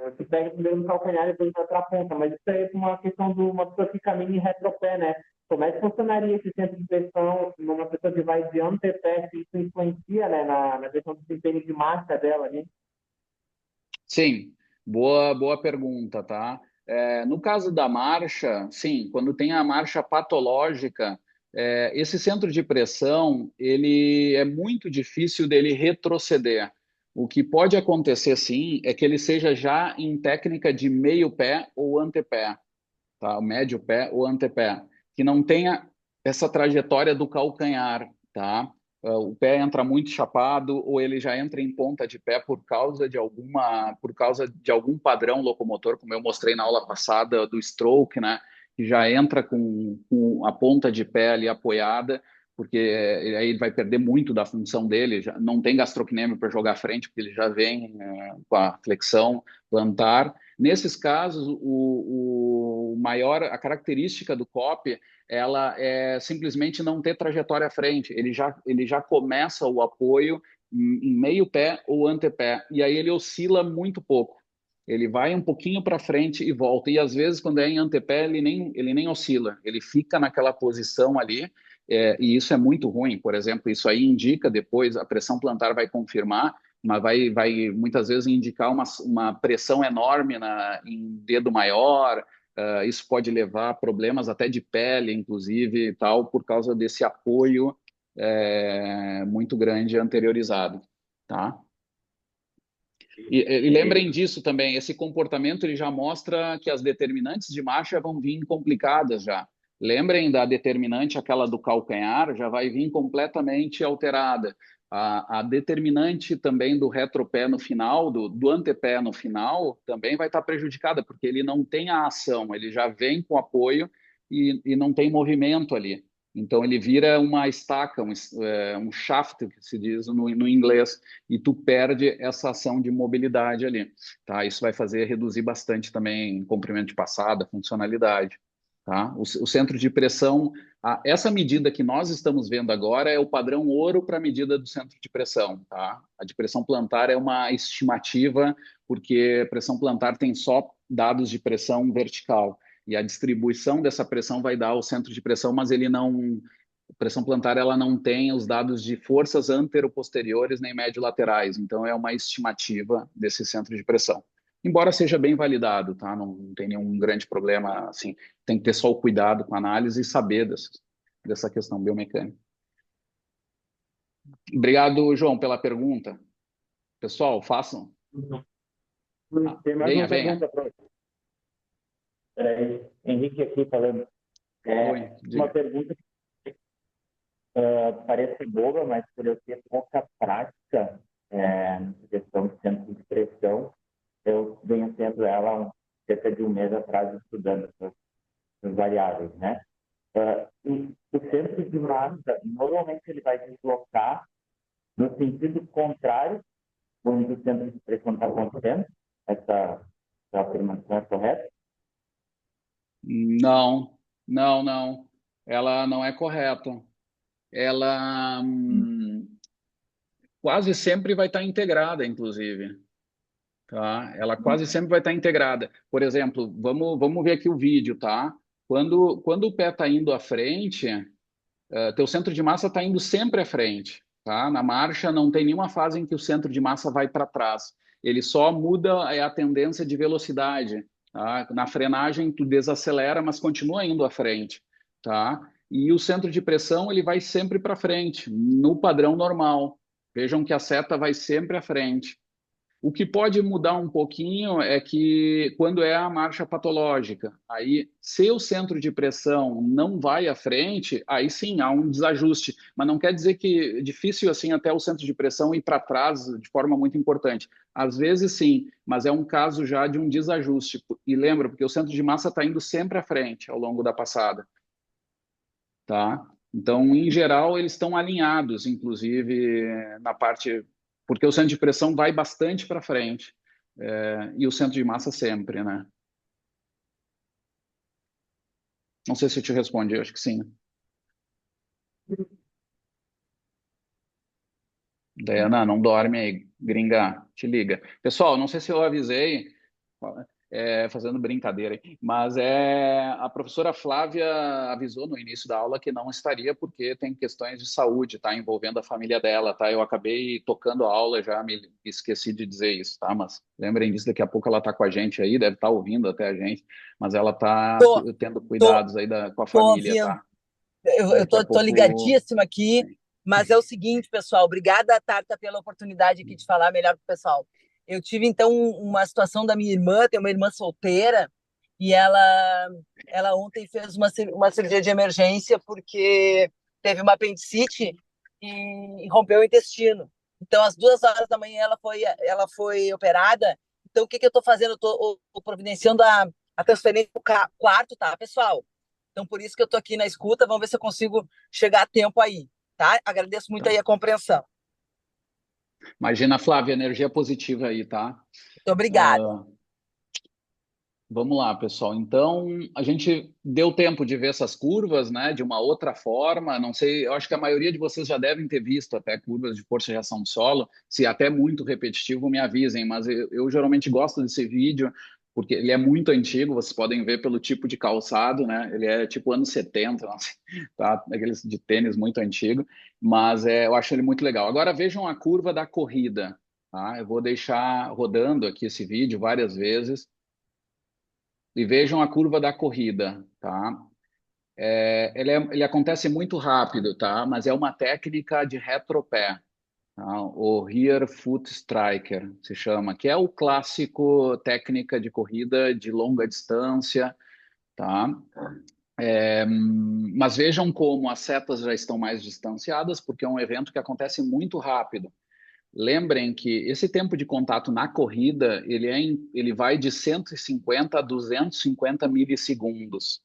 você pega primeiro no calcanhar e depois vai para a ponta, mas isso aí é uma questão de uma pessoa que caminha em retropé, né? Como é que funcionaria esse centro de pressão numa pessoa que vai de antepé, se isso influencia, né, na questão do desempenho de marcha dela, né? Sim, boa pergunta, tá? No caso da marcha, sim, quando tem a marcha patológica, esse centro de pressão, ele é muito difícil dele retroceder. O que pode acontecer, sim, é que ele seja já em técnica de meio pé ou antepé, tá? O médio pé ou antepé, que não tenha essa trajetória do calcanhar, tá? O pé entra muito chapado ou ele já entra em ponta de pé por causa de algum padrão locomotor, como eu mostrei na aula passada do stroke, né? Que já entra com a ponta de pé ali apoiada, porque aí ele vai perder muito da função dele, já não tem gastrocnêmio para jogar à frente, porque ele já vem com a flexão plantar. Nesses casos, a característica do COP, ela é simplesmente não ter trajetória à frente. Ele já começa o apoio em meio pé ou antepé, e aí ele oscila muito pouco. Ele vai um pouquinho para frente e volta. E às vezes, quando é em antepé, ele nem oscila, ele fica naquela posição ali, e isso é muito ruim. Por exemplo, isso aí indica depois, a pressão plantar vai confirmar, mas vai muitas vezes indicar uma pressão enorme em dedo maior. Isso pode levar a problemas até de pele, inclusive, e tal, por causa desse apoio muito grande anteriorizado, tá? E lembrem disso também, esse comportamento ele já mostra que as determinantes de marcha vão vir complicadas já. Lembrem da determinante, aquela do calcanhar, já vai vir completamente alterada. A determinante também do retropé no final, do antepé no final, também vai estar prejudicada, porque ele não tem a ação, ele já vem com apoio e não tem movimento ali. Então ele vira uma estaca, um shaft, que se diz no inglês, e tu perde essa ação de mobilidade ali, tá? Isso vai fazer reduzir bastante também comprimento de passada, funcionalidade, tá? O centro de pressão, essa medida que nós estamos vendo agora é o padrão ouro para a medida do centro de pressão, tá? A de pressão plantar é uma estimativa, porque pressão plantar tem só dados de pressão vertical e a distribuição dessa pressão vai dar o centro de pressão, mas ele não, a pressão plantar ela não tem os dados de forças anteroposteriores nem médio-laterais, então é uma estimativa desse centro de pressão. Embora seja bem validado, tá? Não tem nenhum grande problema, assim, tem que ter só o cuidado com a análise e saber dessa questão biomecânica. Obrigado, João, pela pergunta. Pessoal, façam. Tem mais Venha, uma venha. pergunta, professor. Henrique aqui falando. Oi, Uma diga. pergunta que parece boba, mas por eu ter pouca prática na questão de centro de pressão, eu venho tendo ela há cerca de um mês atrás estudando essas variáveis, né? E o centro de massa, normalmente ele vai deslocar no sentido contrário, onde o centro de pressão está acontecendo. Essa afirmação é correta? Não, não. Ela não é correta. Ela quase sempre vai estar integrada, inclusive. Tá? Ela quase sempre vai estar integrada. Por exemplo, vamos ver aqui o vídeo, tá? Quando o pé está indo à frente, teu centro de massa está indo sempre à frente, tá? Na marcha não tem nenhuma fase em que o centro de massa vai para trás. Ele só muda a tendência de velocidade, tá? Na frenagem tu desacelera, mas continua indo à frente, tá? E o centro de pressão ele vai sempre para frente, no padrão normal. Vejam que a seta vai sempre à frente. O que pode mudar um pouquinho é que quando é a marcha patológica, aí se o centro de pressão não vai à frente, aí sim há um desajuste, mas não quer dizer que é difícil assim até o centro de pressão ir para trás de forma muito importante. Às vezes sim, mas é um caso já de um desajuste. E lembra, porque o centro de massa está indo sempre à frente ao longo da passada, tá? Então, em geral, eles estão alinhados, inclusive na parte, porque o centro de pressão vai bastante para frente, e o centro de massa sempre, né? Não sei se eu te respondi, acho que sim. Diana, não dorme aí, gringa, te liga. Pessoal, não sei se eu avisei, fazendo brincadeira, hein? Mas a professora Flávia avisou no início da aula que não estaria porque tem questões de saúde, tá? Envolvendo a família dela, tá? Eu acabei tocando a aula, já me esqueci de dizer isso, tá? Mas lembrem disso, daqui a pouco ela tá com a gente aí, deve estar ouvindo até a gente, mas ela tá Tô, tendo tô, cuidados aí com a tô família, ouvindo. tá? Eu Daqui a tô pouco. ligadíssima aqui, mas é o seguinte, pessoal. Obrigada, Tarta, pela oportunidade aqui de falar melhor pro pessoal. Eu tive, então, uma situação da minha irmã, tem uma irmã solteira, e ela ontem fez uma cirurgia de emergência porque teve uma apendicite e rompeu o intestino. Então, às 2 horas da manhã, ela foi operada. Então, o que eu estou fazendo? Eu estou providenciando a transferência para o quarto, tá, pessoal? Então, por isso que eu estou aqui na escuta. Vamos ver se eu consigo chegar a tempo aí, tá? Agradeço muito Tá. aí a compreensão. Imagina, Flávia, energia positiva aí, tá? Muito obrigada. Uh, Vamos lá, pessoal. Então, a gente deu tempo de ver essas curvas, né, de uma outra forma. Não sei, eu acho que a maioria de vocês já devem ter visto até curvas de força e reação de solo. Se até muito repetitivo, me avisem, mas eu geralmente gosto desse vídeo porque ele é muito antigo, vocês podem ver pelo tipo de calçado, né? Ele é tipo anos 70, não sei, tá? Aqueles de tênis muito antigo, mas eu acho ele muito legal. Agora vejam a curva da corrida, tá? Eu vou deixar rodando aqui esse vídeo várias vezes e vejam a curva da corrida, tá? Ele acontece muito rápido, tá? Mas é uma técnica de retropé, tá? O Rear Foot Striker se chama, que é o clássico técnica de corrida de longa distância, tá? Mas vejam como as setas já estão mais distanciadas, porque é um evento que acontece muito rápido. Lembrem que esse tempo de contato na corrida, ele vai de 150 a 250 milissegundos.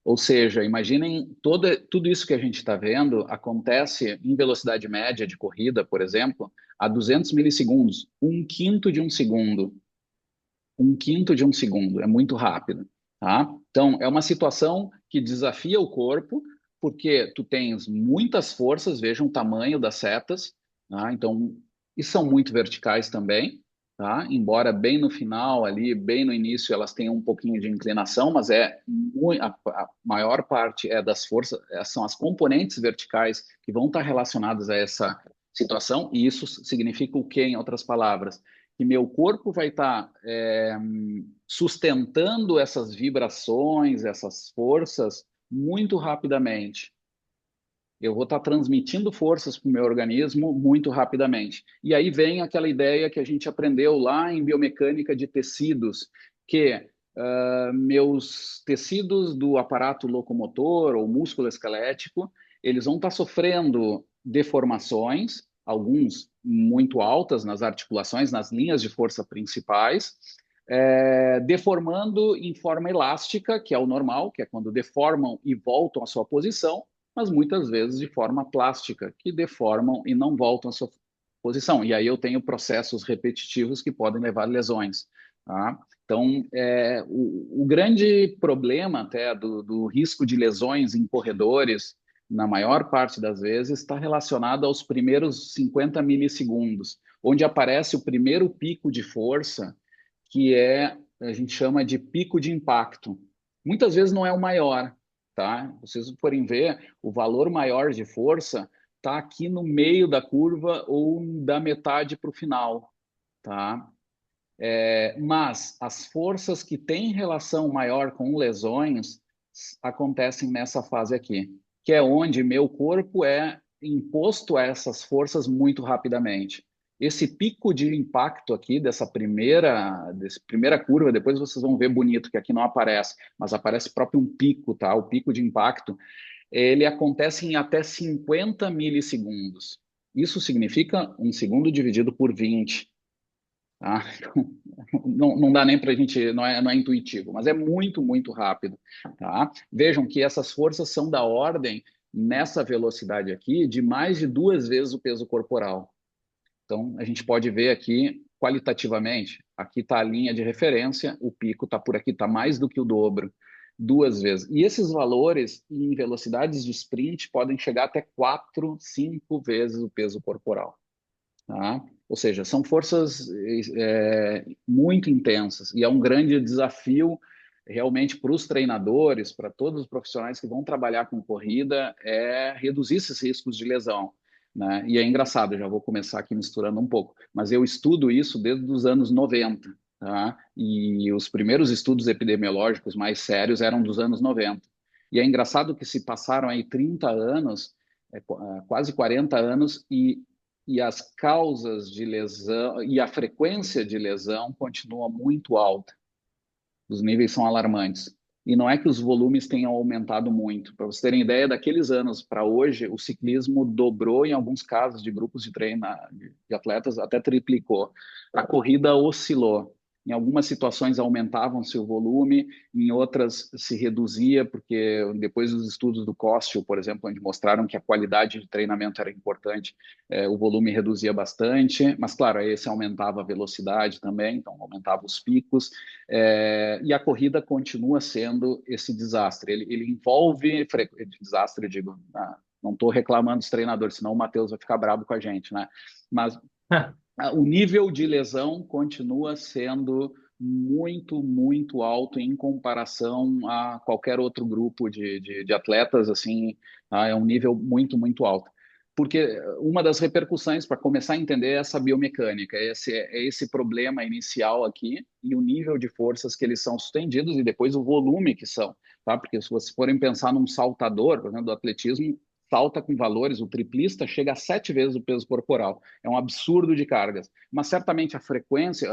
Ou seja, imaginem tudo isso que a gente está vendo acontece em velocidade média de corrida, por exemplo, a 200 milissegundos, um quinto de um segundo. Um quinto de um segundo, é muito rápido, tá? Então, é uma situação que desafia o corpo, porque tu tens muitas forças, vejam o tamanho das setas, tá? Então, e são muito verticais também, tá? Embora bem no final ali, bem no início, elas tenham um pouquinho de inclinação, mas a maior parte é das forças, são as componentes verticais que vão estar relacionadas a essa situação, e isso significa o quê, em outras palavras? Que meu corpo vai estar sustentando essas vibrações, essas forças muito rapidamente. Eu vou estar transmitindo forças para o meu organismo muito rapidamente. E aí vem aquela ideia que a gente aprendeu lá em biomecânica de tecidos, que meus tecidos do aparato locomotor ou músculo esquelético, eles vão estar sofrendo deformações, alguns muito altas nas articulações, nas linhas de força principais, deformando em forma elástica, que é o normal, que é quando deformam e voltam à sua posição, mas muitas vezes de forma plástica, que deformam e não voltam à sua posição. E aí eu tenho processos repetitivos que podem levar a lesões. Tá? Então, o grande problema até do risco de lesões em corredores, na maior parte das vezes, está relacionado aos primeiros 50 milissegundos, onde aparece o primeiro pico de força, que a gente chama de pico de impacto. Muitas vezes não é o maior, tá? Vocês forem ver, o valor maior de força está aqui no meio da curva ou da metade para o final, tá? Mas as forças que têm relação maior com lesões acontecem nessa fase aqui, que é onde meu corpo é imposto a essas forças muito rapidamente. Esse pico de impacto aqui dessa primeira curva, depois vocês vão ver bonito que aqui não aparece, mas aparece próprio um pico, tá? O pico de impacto, ele acontece em até 50 milissegundos. Isso significa um segundo dividido por 20. Tá? Não dá nem para a gente, não é intuitivo, mas é muito, muito rápido. Tá? Vejam que essas forças são da ordem, nessa velocidade aqui, de mais de 2 vezes o peso corporal. Então, a gente pode ver aqui, qualitativamente, aqui está a linha de referência, o pico está por aqui, está mais do que o dobro, 2 vezes. E esses valores, em velocidades de sprint, podem chegar até 4, 5 vezes o peso corporal. Tá? Ou seja, são forças muito intensas e é um grande desafio realmente para os treinadores, para todos os profissionais que vão trabalhar com corrida, reduzir esses riscos de lesão. Né? E é engraçado, eu já vou começar aqui misturando um pouco, mas eu estudo isso desde os anos 90, tá? E os primeiros estudos epidemiológicos mais sérios eram dos anos 90. E é engraçado que se passaram aí 30 anos, quase 40 anos, e as causas de lesão e a frequência de lesão continua muito alta. Os níveis são alarmantes. E não é que os volumes tenham aumentado muito. Para vocês terem ideia, daqueles anos para hoje, o ciclismo dobrou em alguns casos de grupos de treino de atletas, até triplicou. A corrida oscilou. Em algumas situações aumentavam-se o volume, em outras se reduzia, porque depois dos estudos do Costio, por exemplo, onde mostraram que a qualidade de treinamento era importante, o volume reduzia bastante, mas claro, aí se aumentava a velocidade também, então aumentava os picos, e a corrida continua sendo esse desastre. Ele envolve desastre, eu digo, não estou reclamando dos treinadores, senão o Matheus vai ficar bravo com a gente, né? Mas o nível de lesão continua sendo muito, muito alto em comparação a qualquer outro grupo de atletas, assim, tá? É um nível muito, muito alto. Porque uma das repercussões, para começar a entender essa biomecânica, esse problema inicial aqui e o nível de forças que eles são sustendidos e depois o volume que são, tá? Porque se vocês forem pensar num saltador, por exemplo, do atletismo, salta com valores, o triplista chega a 7 vezes o peso corporal. É um absurdo de cargas. Mas certamente a frequência,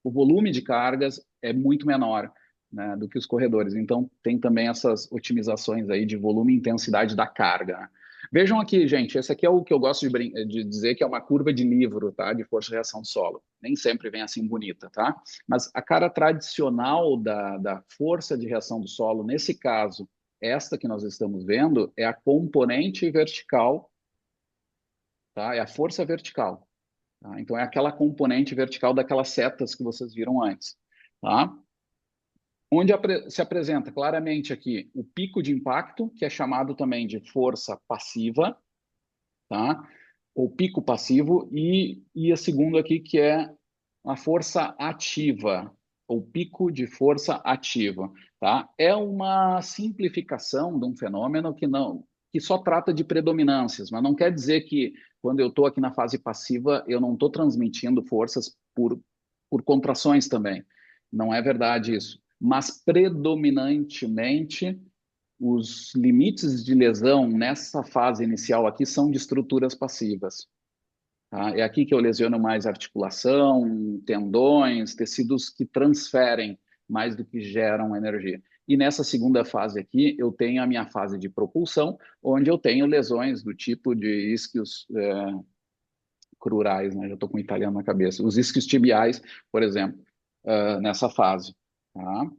o volume de cargas é muito menor, né, do que os corredores. Então tem também essas otimizações aí de volume e intensidade da carga. Né? Vejam aqui, gente, esse aqui é o que eu gosto de dizer que é uma curva de livro, tá? De força de reação solo. Nem sempre vem assim bonita, tá? Mas a cara tradicional da força de reação do solo, nesse caso, esta que nós estamos vendo é a componente vertical, tá? É a força vertical, tá? Então, é aquela componente vertical daquelas setas que vocês viram antes, tá? Onde se apresenta claramente aqui o pico de impacto, que é chamado também de força passiva, tá? Ou pico passivo, e a segunda aqui, que é a força ativa, ou pico de força ativa, tá? É uma simplificação de um fenômeno que só trata de predominâncias, mas não quer dizer que quando eu estou aqui na fase passiva, eu não estou transmitindo forças por contrações também. Não é verdade isso. Mas predominantemente os limites de lesão nessa fase inicial aqui são de estruturas passivas. Tá? É aqui que eu lesiono mais articulação, tendões, tecidos que transferem mais do que geram energia. E nessa segunda fase aqui, eu tenho a minha fase de propulsão, onde eu tenho lesões do tipo de isquios crurais, né? Já estou com o italiano na cabeça. Os isquios tibiais, por exemplo, nessa fase. Tá?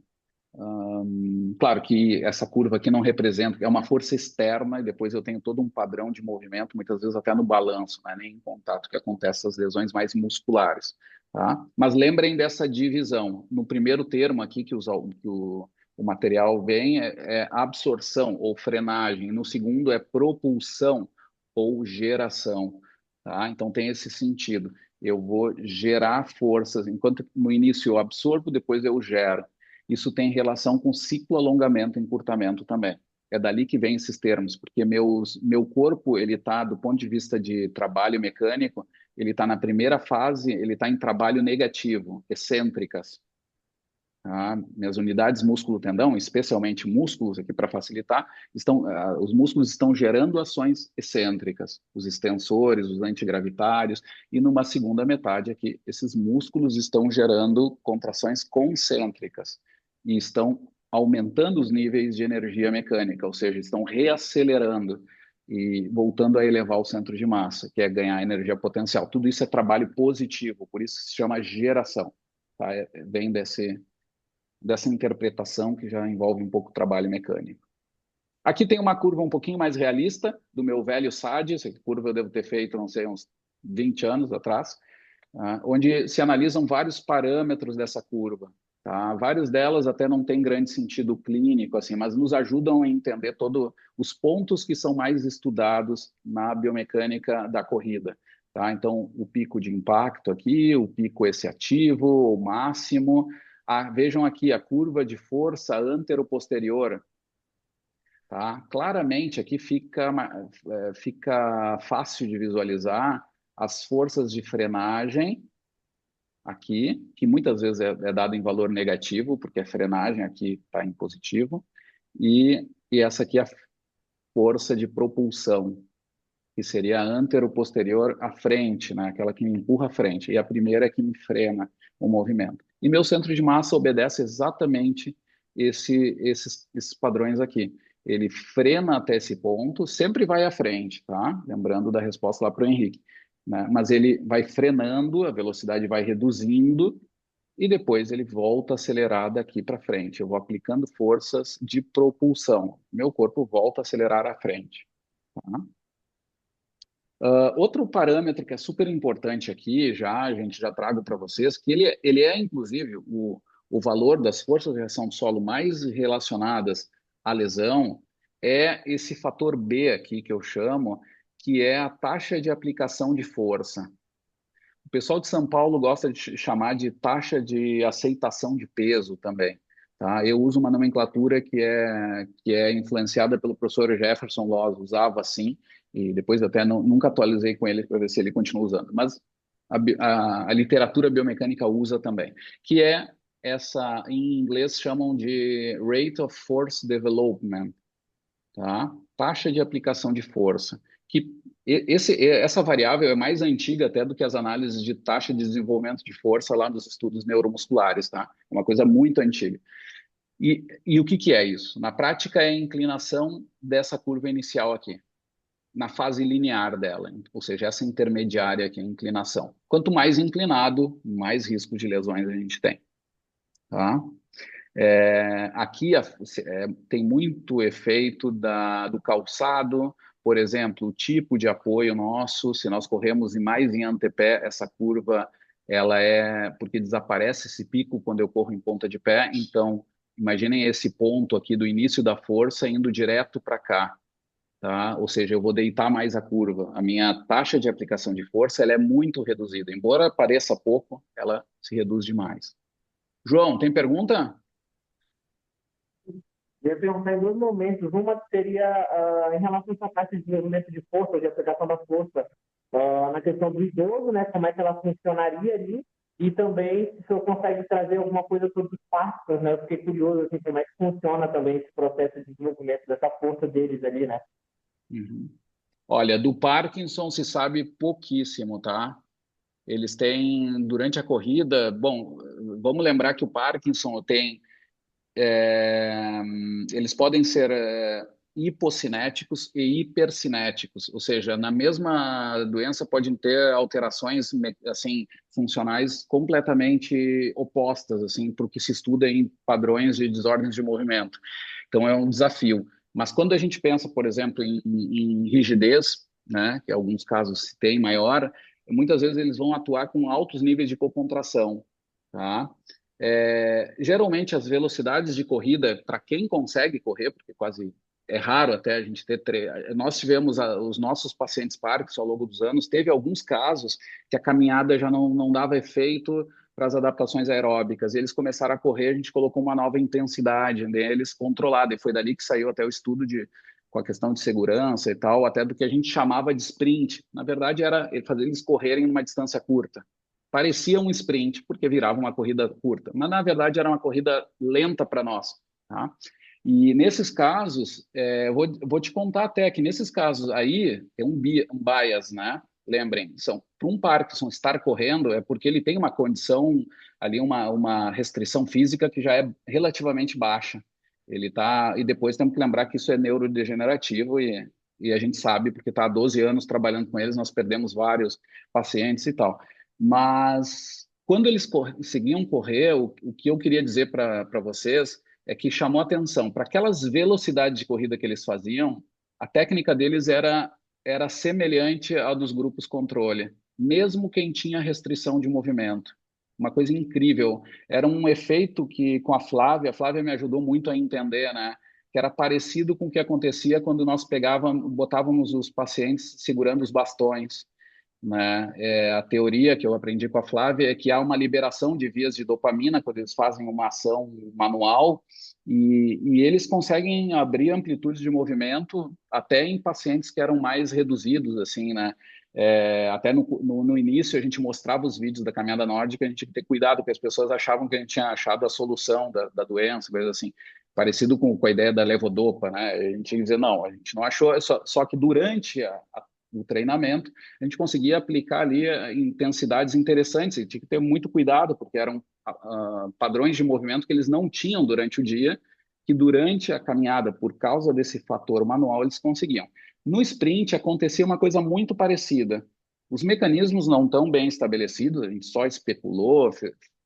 Claro que essa curva aqui não representa, é uma força externa e depois eu tenho todo um padrão de movimento, muitas vezes até no balanço, não é nem em contato que acontece essas lesões mais musculares, tá? Mas lembrem dessa divisão. No primeiro termo aqui que o material vem é absorção ou frenagem, no segundo é propulsão ou geração, tá? Então tem esse sentido. Eu vou gerar forças, enquanto no início eu absorvo, depois eu gero. Isso tem relação com ciclo, alongamento e encurtamento também. É dali que vem esses termos, porque meu corpo, ele está, do ponto de vista de trabalho mecânico, ele está na primeira fase, ele está em trabalho negativo, excêntricas. Tá? Minhas unidades músculo-tendão, especialmente músculos, aqui para facilitar, os músculos estão gerando ações excêntricas, os extensores, os antigravitários, e numa segunda metade aqui, esses músculos estão gerando contrações concêntricas e estão aumentando os níveis de energia mecânica, ou seja, estão reacelerando e voltando a elevar o centro de massa, que é ganhar energia potencial. Tudo isso é trabalho positivo, por isso se chama geração. Tá? Vem dessa interpretação que já envolve um pouco o trabalho mecânico. Aqui tem uma curva um pouquinho mais realista do meu velho SAD, essa curva eu devo ter feito, não sei, uns 20 anos atrás, onde se analisam vários parâmetros dessa curva. Tá? Várias delas até não têm grande sentido clínico, assim, mas nos ajudam a entender todos os pontos que são mais estudados na biomecânica da corrida. Tá? Então, o pico de impacto aqui, o pico esse ativo, o máximo. Vejam aqui a curva de força antero-posterior. Tá? Claramente aqui fica fácil de visualizar as forças de frenagem aqui, que muitas vezes é dado em valor negativo, porque a frenagem aqui está em positivo, e essa aqui é a força de propulsão, que seria a antero-posterior à frente, né? Aquela que me empurra à frente, e a primeira é que me frena o movimento. E meu centro de massa obedece exatamente esses padrões aqui. Ele frena até esse ponto, sempre vai à frente, tá? Lembrando da resposta lá para o Henrique. Né? Mas ele vai frenando, a velocidade vai reduzindo, e depois ele volta a acelerar daqui para frente. Eu vou aplicando forças de propulsão. Meu corpo volta a acelerar à frente. Tá? Outro parâmetro que é super importante aqui, a gente já trago para vocês, que ele é inclusive o valor das forças de reação do solo mais relacionadas à lesão, é esse fator B aqui que eu chamo, que é a taxa de aplicação de força. O pessoal de São Paulo gosta de chamar de taxa de aceitação de peso também. Tá? Eu uso uma nomenclatura que é influenciada pelo professor Jefferson Loz, usava assim, e depois até nunca atualizei com ele para ver se ele continua usando. Mas a literatura biomecânica usa também, que é essa, em inglês chamam de Rate of Force Development, tá? Taxa de aplicação de força, que essa variável é mais antiga até do que as análises de taxa de desenvolvimento de força lá dos estudos neuromusculares, tá? É uma coisa muito antiga. E o que é isso? Na prática é a inclinação dessa curva inicial aqui, na fase linear dela, ou seja, essa intermediária aqui, a inclinação. Quanto mais inclinado, mais risco de lesões a gente tem, tá? Aqui tem muito efeito do calçado, por exemplo, o tipo de apoio nosso, se nós corremos mais em antepé, essa curva, ela porque desaparece esse pico quando eu corro em ponta de pé, então imaginem esse ponto aqui do início da força indo direto para cá, tá? Ou seja, eu vou deitar mais a curva. A minha taxa de aplicação de força, ela é muito reduzida, embora pareça pouco, ela se reduz demais. João, tem pergunta? Eu ia perguntar em dois momentos. Uma seria em relação a essa parte de desenvolvimento de força, de aplicação da força, na questão do idoso, né? Como é que ela funcionaria ali? E também se o senhor consegue trazer alguma coisa sobre os Parkinsons, né? Eu fiquei curioso, assim, como é que funciona também esse processo de desenvolvimento dessa força deles ali, né? Uhum. Olha, do Parkinson se sabe pouquíssimo, tá? Eles têm, durante a corrida, bom, vamos lembrar que o Parkinson tem, eles podem ser hipocinéticos e hipercinéticos, ou seja, na mesma doença podem ter alterações, assim, funcionais completamente opostas, assim, para o que se estuda em padrões de desordens de movimento. Então é um desafio. Mas quando a gente pensa, por exemplo, em rigidez, né, que em alguns casos se tem maior, muitas vezes eles vão atuar com altos níveis de hipocontração, tá? Geralmente as velocidades de corrida, para quem consegue correr, porque quase é raro até a gente ter. Nós tivemos os nossos pacientes Parkinson ao longo dos anos, teve alguns casos que a caminhada já não dava efeito para as adaptações aeróbicas. E eles começaram a correr, a gente colocou uma nova intensidade neles controlada, e foi dali que saiu até o estudo com a questão de segurança e tal, até do que a gente chamava de sprint. Na verdade, era fazer eles correrem numa distância curta. Parecia um sprint, porque virava uma corrida curta, mas na verdade era uma corrida lenta para nós. Tá? E nesses casos, vou te contar até que nesses casos aí tem um bias, né? Lembrem, para um Parkinson estar correndo é porque ele tem uma condição ali, uma restrição física que já é relativamente baixa. Ele tá, e depois temos que lembrar que isso é neurodegenerativo e a gente sabe, porque está há 12 anos trabalhando com eles, nós perdemos vários pacientes e tal. Mas quando eles conseguiam correr, o que eu queria dizer para vocês é que chamou atenção para aquelas velocidades de corrida que eles faziam, a técnica deles era semelhante à dos grupos controle, mesmo quem tinha restrição de movimento. Uma coisa incrível. Era um efeito que com a Flávia me ajudou muito a entender, né? Que era parecido com o que acontecia quando nós botávamos os pacientes segurando os bastões, né? A teoria que eu aprendi com a Flávia é que há uma liberação de vias de dopamina quando eles fazem uma ação manual e eles conseguem abrir amplitudes de movimento até em pacientes que eram mais reduzidos, assim, né? Até no início a gente mostrava os vídeos da caminhada nórdica, a gente tinha que ter cuidado, porque as pessoas achavam que a gente tinha achado a solução da doença, coisa assim, parecido com a ideia da levodopa, né? A gente tinha que dizer, não, a gente não achou, só que durante o treinamento, a gente conseguia aplicar ali intensidades interessantes, e tinha que ter muito cuidado, porque eram padrões de movimento que eles não tinham durante o dia, que durante a caminhada, por causa desse fator manual, eles conseguiam. No sprint acontecia uma coisa muito parecida. Os mecanismos não tão bem estabelecidos, a gente só especulou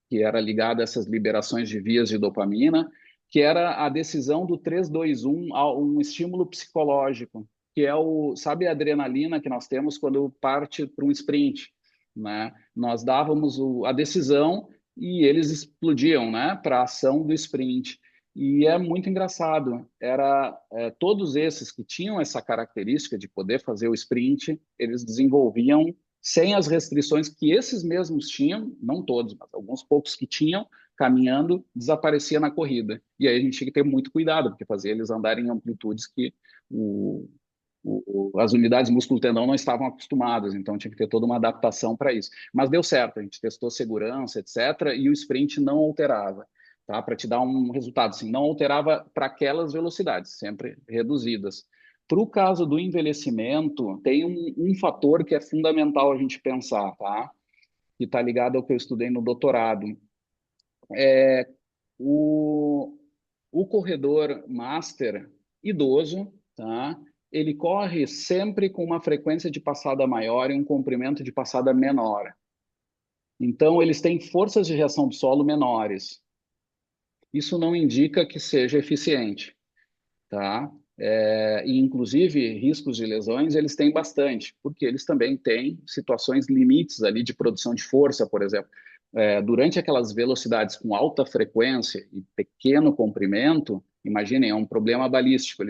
que era ligado a essas liberações de vias de dopamina, que era a decisão do 3-2-1 a um estímulo psicológico, que é sabe a adrenalina que nós temos quando parte para um sprint, né? Nós dávamos a decisão e eles explodiam, né, para a ação do sprint. E é muito engraçado. Todos esses que tinham essa característica de poder fazer o sprint, eles desenvolviam sem as restrições que esses mesmos tinham, não todos, mas alguns poucos que tinham, caminhando, desaparecia na corrida. E aí a gente tinha que ter muito cuidado, porque fazia eles andarem em amplitudes que as unidades músculo-tendão não estavam acostumadas, então tinha que ter toda uma adaptação para isso. Mas deu certo, a gente testou segurança, etc., e o sprint não alterava, tá? Para te dar um resultado, assim, não alterava para aquelas velocidades, sempre reduzidas. Para o caso do envelhecimento, tem um fator que é fundamental a gente pensar, tá? Que está ligado ao que eu estudei no doutorado. O, o corredor master idoso, tá? Ele corre sempre com uma frequência de passada maior e um comprimento de passada menor. Então, eles têm forças de reação do solo menores. isso não indica que seja eficiente, tá? E, inclusive, riscos de lesões eles têm bastante, porque eles também têm situações limites ali de produção de força, por exemplo. Durante aquelas velocidades com alta frequência e pequeno comprimento, imaginem, é um problema balístico,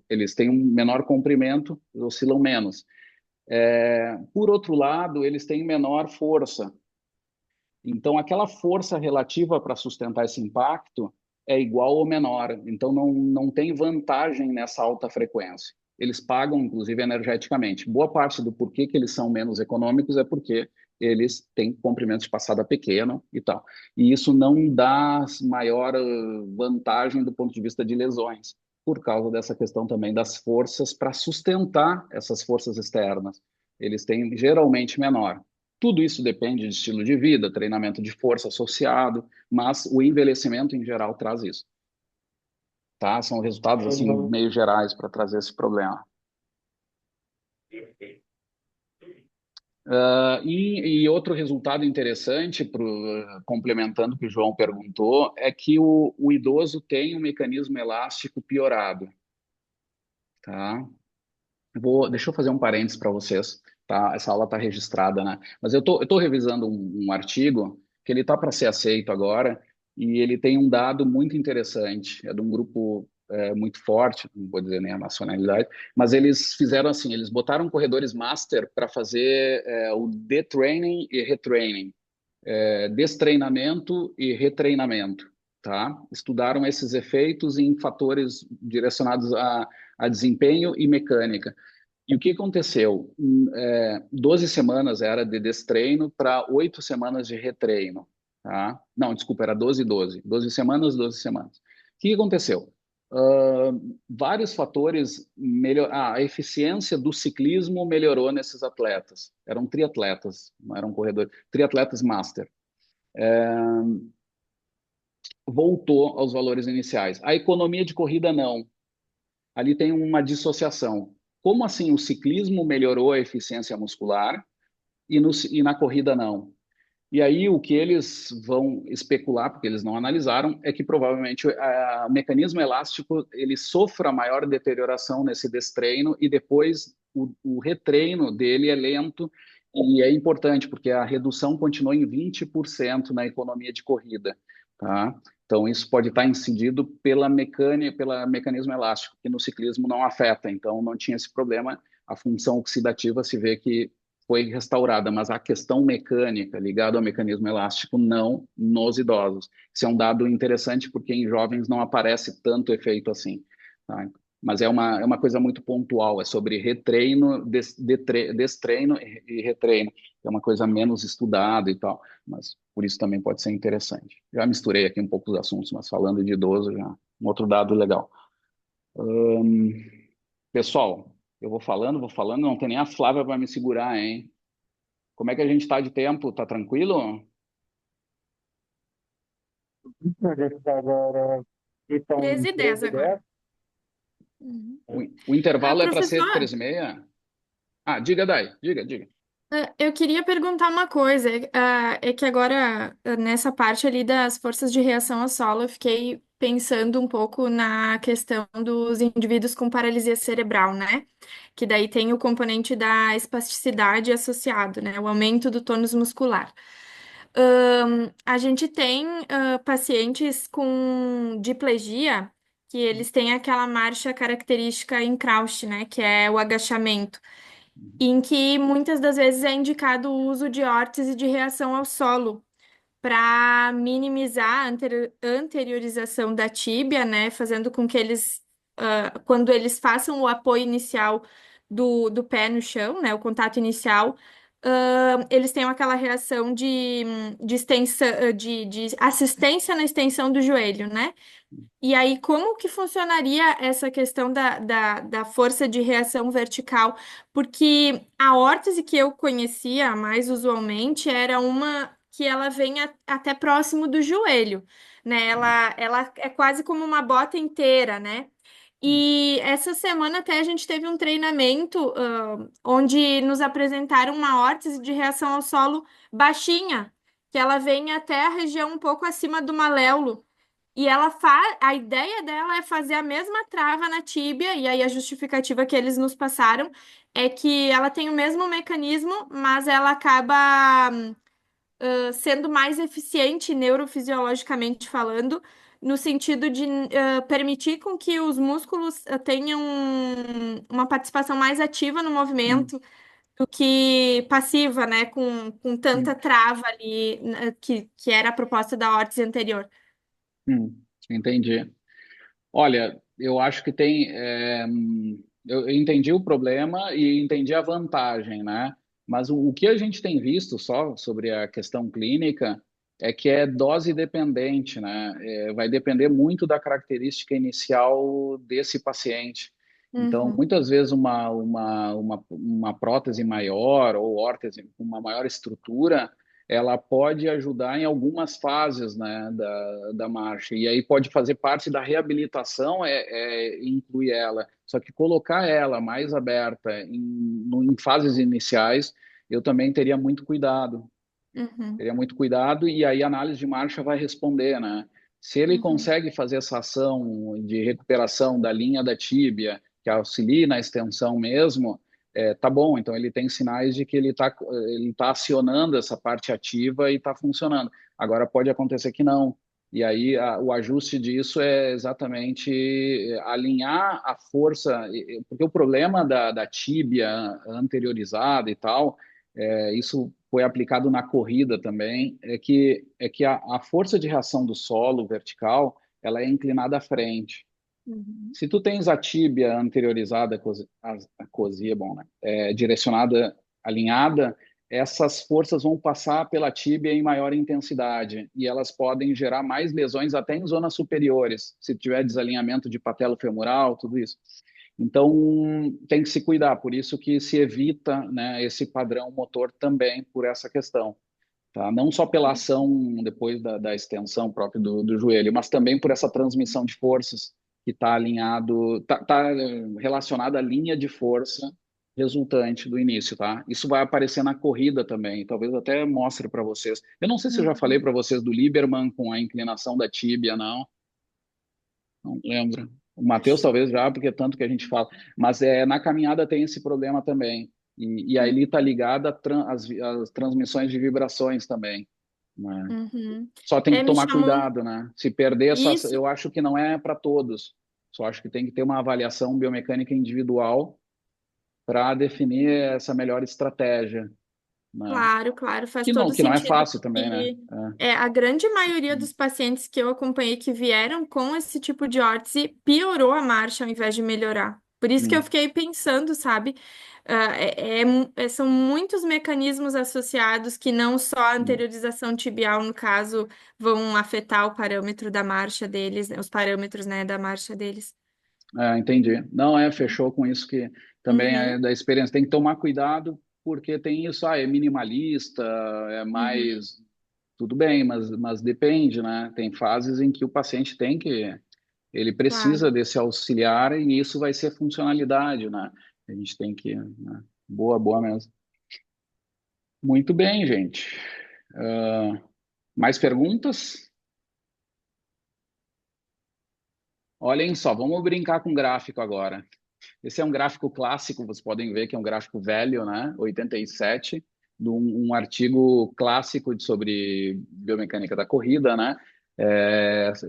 eles têm um menor comprimento, oscilam menos. Por outro lado, eles têm menor força, então, aquela força relativa para sustentar esse impacto é igual ou menor. Então, não tem vantagem nessa alta frequência. Eles pagam, inclusive, energeticamente. Boa parte do porquê que eles são menos econômicos é porque eles têm comprimento de passada pequeno e tal. E isso não dá maior vantagem do ponto de vista de lesões, por causa dessa questão também das forças para sustentar essas forças externas. Eles têm geralmente menor. Tudo isso depende de estilo de vida, treinamento de força associado, mas o envelhecimento em geral traz isso, tá? São resultados assim Uhum. meio gerais para trazer esse problema. E outro resultado interessante, complementando o que o João perguntou, é que o idoso tem um mecanismo elástico piorado, tá? Deixa eu fazer um parênteses para vocês, tá? Essa aula está registrada, né? Mas eu tô revisando um artigo que ele está para ser aceito agora e ele tem um dado muito interessante. É de um grupo muito forte, não vou dizer nem a nacionalidade, mas eles fizeram assim, eles botaram corredores master para fazer o detraining e retraining, destreinamento e retreinamento, tá? Estudaram esses efeitos em fatores direcionados a desempenho e mecânica. E o que aconteceu? 12 semanas era de destreino para 8 semanas de retreino. Tá? Não, desculpa, era 12 e 12. 12 semanas, 12 semanas. O que aconteceu? Vários fatores a eficiência do ciclismo melhorou nesses atletas. Eram triatletas, não eram corredores, triatletas master. Voltou aos valores iniciais. A economia de corrida não. Ali tem uma dissociação. Como assim o ciclismo melhorou a eficiência muscular e na corrida não? E aí o que eles vão especular, porque eles não analisaram, é que provavelmente o mecanismo elástico ele sofra maior deterioração nesse destreino e depois o retreino dele é lento e é importante, porque a redução continua em 20% na economia de corrida, tá? Então, isso pode estar incidido pela mecânica, pelo mecanismo elástico, que no ciclismo não afeta. Então, não tinha esse problema. A função oxidativa se vê que foi restaurada, mas a questão mecânica ligada ao mecanismo elástico não nos idosos. Isso é um dado interessante porque em jovens não aparece tanto efeito assim, tá? Mas é uma coisa muito pontual, é sobre retreino, destreino e retreino. É uma coisa menos estudada e tal, mas por isso também pode ser interessante. Já misturei aqui um pouco os assuntos, mas falando de idoso, já um outro dado legal. Pessoal, eu vou falando, não tem nem a Flávia para me segurar, hein? Como é que a gente está de tempo? Tá tranquilo? A gente está agora, que são 13h10 agora. 13h10. Uhum. O intervalo é para ser Professor, 13h30? Ah, diga, Dai, diga. eu queria perguntar uma coisa. É que agora, nessa parte ali das forças de reação ao solo, eu fiquei pensando um pouco na questão dos indivíduos com paralisia cerebral, né? Que daí tem o componente da espasticidade associado, né? O aumento do tônus muscular. A gente tem pacientes com diplegia que eles têm aquela marcha característica em Crouch, né? Que é o agachamento em que muitas das vezes é indicado o uso de órtese de reação ao solo para minimizar a anteriorização da tíbia, né, fazendo com que eles, quando eles façam o apoio inicial do pé no chão, né, o contato inicial, eles tenham aquela reação de extensão, de assistência na extensão do joelho, né? E aí, como que funcionaria essa questão da força de reação vertical? Porque a órtese que eu conhecia mais usualmente era uma que ela vem até próximo do joelho, né? Ela é quase como uma bota inteira, né? E essa semana até a gente teve um treinamento, onde nos apresentaram uma órtese de reação ao solo baixinha, que ela vem até a região um pouco acima do maléolo. E ela faz, a ideia dela é fazer a mesma trava na tíbia, e aí a justificativa que eles nos passaram é que ela tem o mesmo mecanismo, mas ela acaba sendo mais eficiente neurofisiologicamente falando, no sentido de permitir com que os músculos tenham uma participação mais ativa no Hum, movimento do que passiva, né, com tanta hum, trava ali, que era a proposta da órtese anterior. entendi. Olha, eu acho que eu entendi o problema e entendi a vantagem, né? Mas o que a gente tem visto só sobre a questão clínica é que é dose dependente, né? Vai depender muito da característica inicial desse paciente. Então, Uhum, muitas vezes uma prótese maior ou órtese com uma maior estrutura, ela pode ajudar em algumas fases, né, da marcha. E aí pode fazer parte da reabilitação, incluir ela. Só que colocar ela mais aberta em fases iniciais, eu também teria muito cuidado. uhum, Teria muito cuidado e aí a análise de marcha vai responder, né? Se ele uhum, consegue fazer essa ação de recuperação da linha da tíbia, que auxilie na extensão mesmo, tá bom. Então ele tem sinais de que ele tá acionando essa parte ativa e está funcionando. Agora pode acontecer que não. E aí o ajuste disso é exatamente alinhar a força, porque o problema da tíbia anteriorizada e tal, isso foi aplicado na corrida também, é que a força de reação do solo vertical, ela é inclinada à frente. uhum, Se tu tens a tíbia anteriorizada, a cosia, bom, né, direcionada, alinhada, essas forças vão passar pela tíbia em maior intensidade e elas podem gerar mais lesões até em zonas superiores, se tiver desalinhamento de patelo-femoral, tudo isso. Então, tem que se cuidar, por isso que se evita, né, esse padrão motor também por essa questão, tá? Não só pela ação depois da extensão própria do joelho, mas também por essa transmissão de forças que está alinhado, tá relacionada à linha de força resultante do início, tá? Isso vai aparecer na corrida também, talvez até mostre para vocês. Eu não sei se eu já falei uhum. para vocês do Lieberman com a inclinação da tíbia, não lembro. O Matheus Acho. talvez já, porque é tanto que a gente fala. Mas na caminhada tem esse problema também. E aí ele está ligado às transmissões de vibrações também, né? Uhum. Só tem que Me tomar chamou cuidado, né? Se perder essas, isso. eu acho que não é para todos. Só acho que tem que ter uma avaliação biomecânica individual para definir essa melhor estratégia, né? Claro, claro, faz Que não, todo que não é sentido, fácil também, né? porque a grande maioria dos pacientes que eu acompanhei que vieram com esse tipo de órtese piorou a marcha ao invés de melhorar. Por isso que eu Hum, fiquei pensando, sabe? São muitos mecanismos associados que não só a hum. anteriorização tibial, no caso, vão afetar o parâmetro da marcha deles, os parâmetros, né, da marcha deles. Entendi. Não, fechou com isso que também é Uhum, da experiência. Tem que tomar cuidado porque tem isso, é minimalista, é uhum, mais. Tudo bem, mas depende, né? Tem fases em que o paciente ele claro. precisa desse auxiliar e isso vai ser funcionalidade, né? A gente tem que, né? Boa, boa mesmo. Muito bem, gente. Ah, mais perguntas? Olhem só, vamos brincar com gráfico agora. Esse é um gráfico clássico, vocês podem ver que é um gráfico velho, né? 87, de um artigo clássico sobre biomecânica da corrida, né?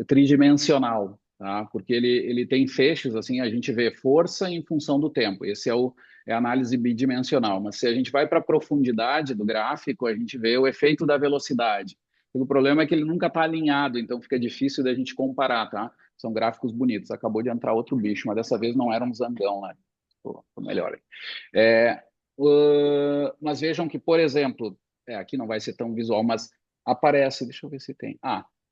Tridimensional, tá? Porque ele tem fechos, assim, a gente vê força em função do tempo. Esse é a análise bidimensional. Mas se a gente vai para a profundidade do gráfico, a gente vê o efeito da velocidade. O problema é que ele nunca está alinhado, então fica difícil da gente comparar, tá? São gráficos bonitos. Acabou de entrar outro bicho, mas dessa vez não era um zangão, né? Ficou melhor aí. Mas vejam que, por exemplo, aqui não vai ser tão visual, mas aparece, deixa eu ver se tem.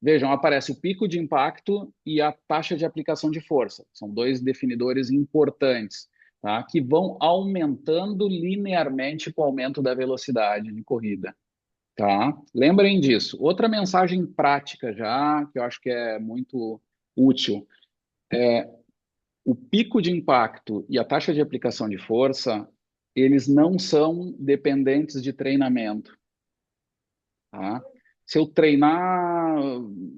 Vejam, aparece o pico de impacto e a taxa de aplicação de força. São dois definidores importantes, tá? Que vão aumentando linearmente com o aumento da velocidade de corrida. Tá? Lembrem disso. Outra mensagem prática já, que eu acho que é muito útil. O pico de impacto e a taxa de aplicação de força, eles não são dependentes de treinamento, tá? Se eu treinar,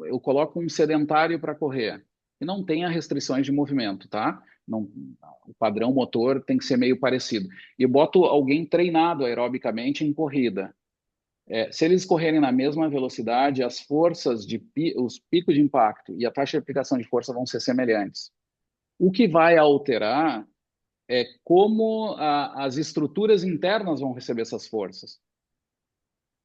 eu coloco um sedentário para correr, e não tenha restrições de movimento, tá? Não, o padrão motor tem que ser meio parecido. E eu boto alguém treinado aerobicamente em corrida. Se eles correrem na mesma velocidade, as forças os picos de impacto e a taxa de aplicação de força vão ser semelhantes. O que vai alterar é como as estruturas internas vão receber essas forças.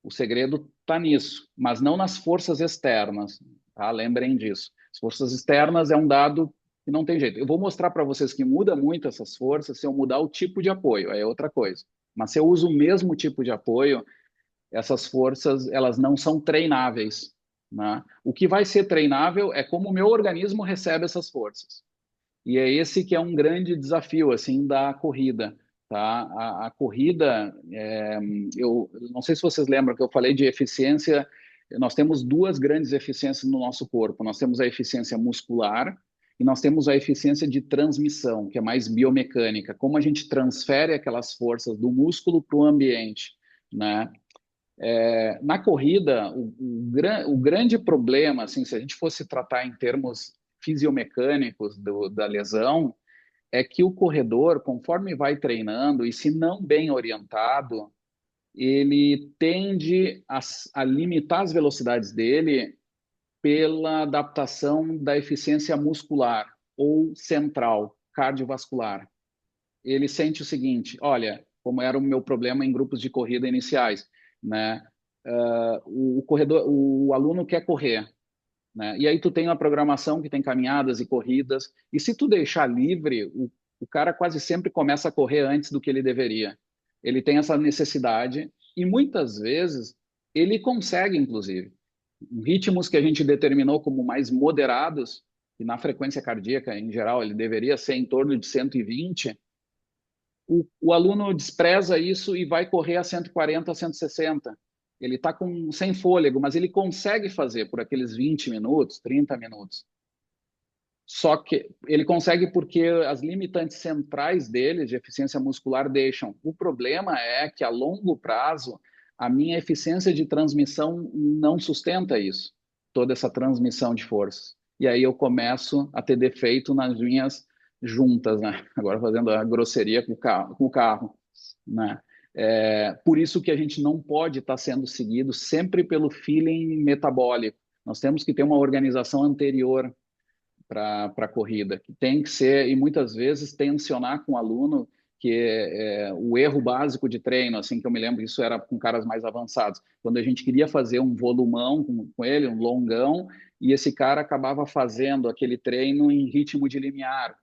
O segredo está nisso, mas não nas forças externas, tá? Lembrem disso. As forças externas é um dado que não tem jeito. Eu vou mostrar para vocês que muda muito essas forças se eu mudar o tipo de apoio, aí é outra coisa. Mas se eu uso o mesmo tipo de apoio, essas forças elas não são treináveis, né? O que vai ser treinável é como o meu organismo recebe essas forças. E é esse que é um grande desafio assim da corrida, tá? A corrida, eu não sei se vocês lembram que eu falei de eficiência. Nós temos duas grandes eficiências no nosso corpo. Nós temos a eficiência muscular e nós temos a eficiência de transmissão, que é mais biomecânica. Como a gente transfere aquelas forças do músculo para o ambiente, né? Na corrida, o grande problema, assim, se a gente fosse tratar em termos fisiomecânicos da lesão, é que o corredor, conforme vai treinando, e se não bem orientado, ele tende a limitar as velocidades dele pela adaptação da eficiência muscular ou central, cardiovascular. Ele sente o seguinte: olha, como era o meu problema em grupos de corrida iniciais, né? O corredor, o aluno quer correr, né? E aí tu tem uma programação que tem caminhadas e corridas, e se tu deixar livre, o cara quase sempre começa a correr antes do que ele deveria. Ele tem essa necessidade e muitas vezes ele consegue, inclusive, ritmos que a gente determinou como mais moderados, e na frequência cardíaca em geral ele deveria ser em torno de 120. O aluno despreza isso e vai correr a 140, a 160. Ele está sem fôlego, mas ele consegue fazer por aqueles 20 minutos, 30 minutos. Só que ele consegue porque as limitantes centrais dele, de eficiência muscular, deixam. O problema é que, a longo prazo, a minha eficiência de transmissão não sustenta isso, toda essa transmissão de forças. E aí eu começo a ter defeito nas minhas juntas, né? Agora fazendo a grosseria com o carro, né? Por isso que a gente não pode estar sendo seguido sempre pelo feeling metabólico. Nós temos que ter uma organização anterior para a corrida, que tem que ser, e muitas vezes tensionar com o aluno, que o erro básico de treino, assim, que eu me lembro, isso era com caras mais avançados, quando a gente queria fazer um volumão com ele, um longão, e esse cara acabava fazendo aquele treino em ritmo de limiar,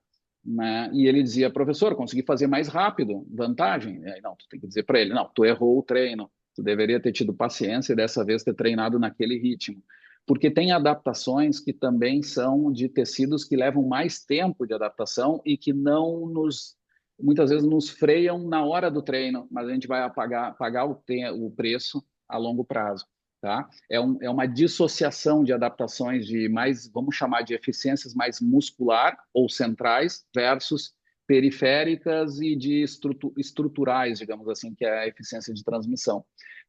né? E ele dizia: professor, consegui fazer mais rápido, vantagem. Aí, não, tu tem que dizer para ele: não, tu errou o treino, tu deveria ter tido paciência e dessa vez ter treinado naquele ritmo, porque tem adaptações que também são de tecidos que levam mais tempo de adaptação e que não muitas vezes nos freiam na hora do treino, mas a gente vai pagar o preço a longo prazo, tá? É uma dissociação de adaptações de mais, vamos chamar de eficiências mais muscular ou centrais versus periféricas e de estruturais, digamos assim, que é a eficiência de transmissão,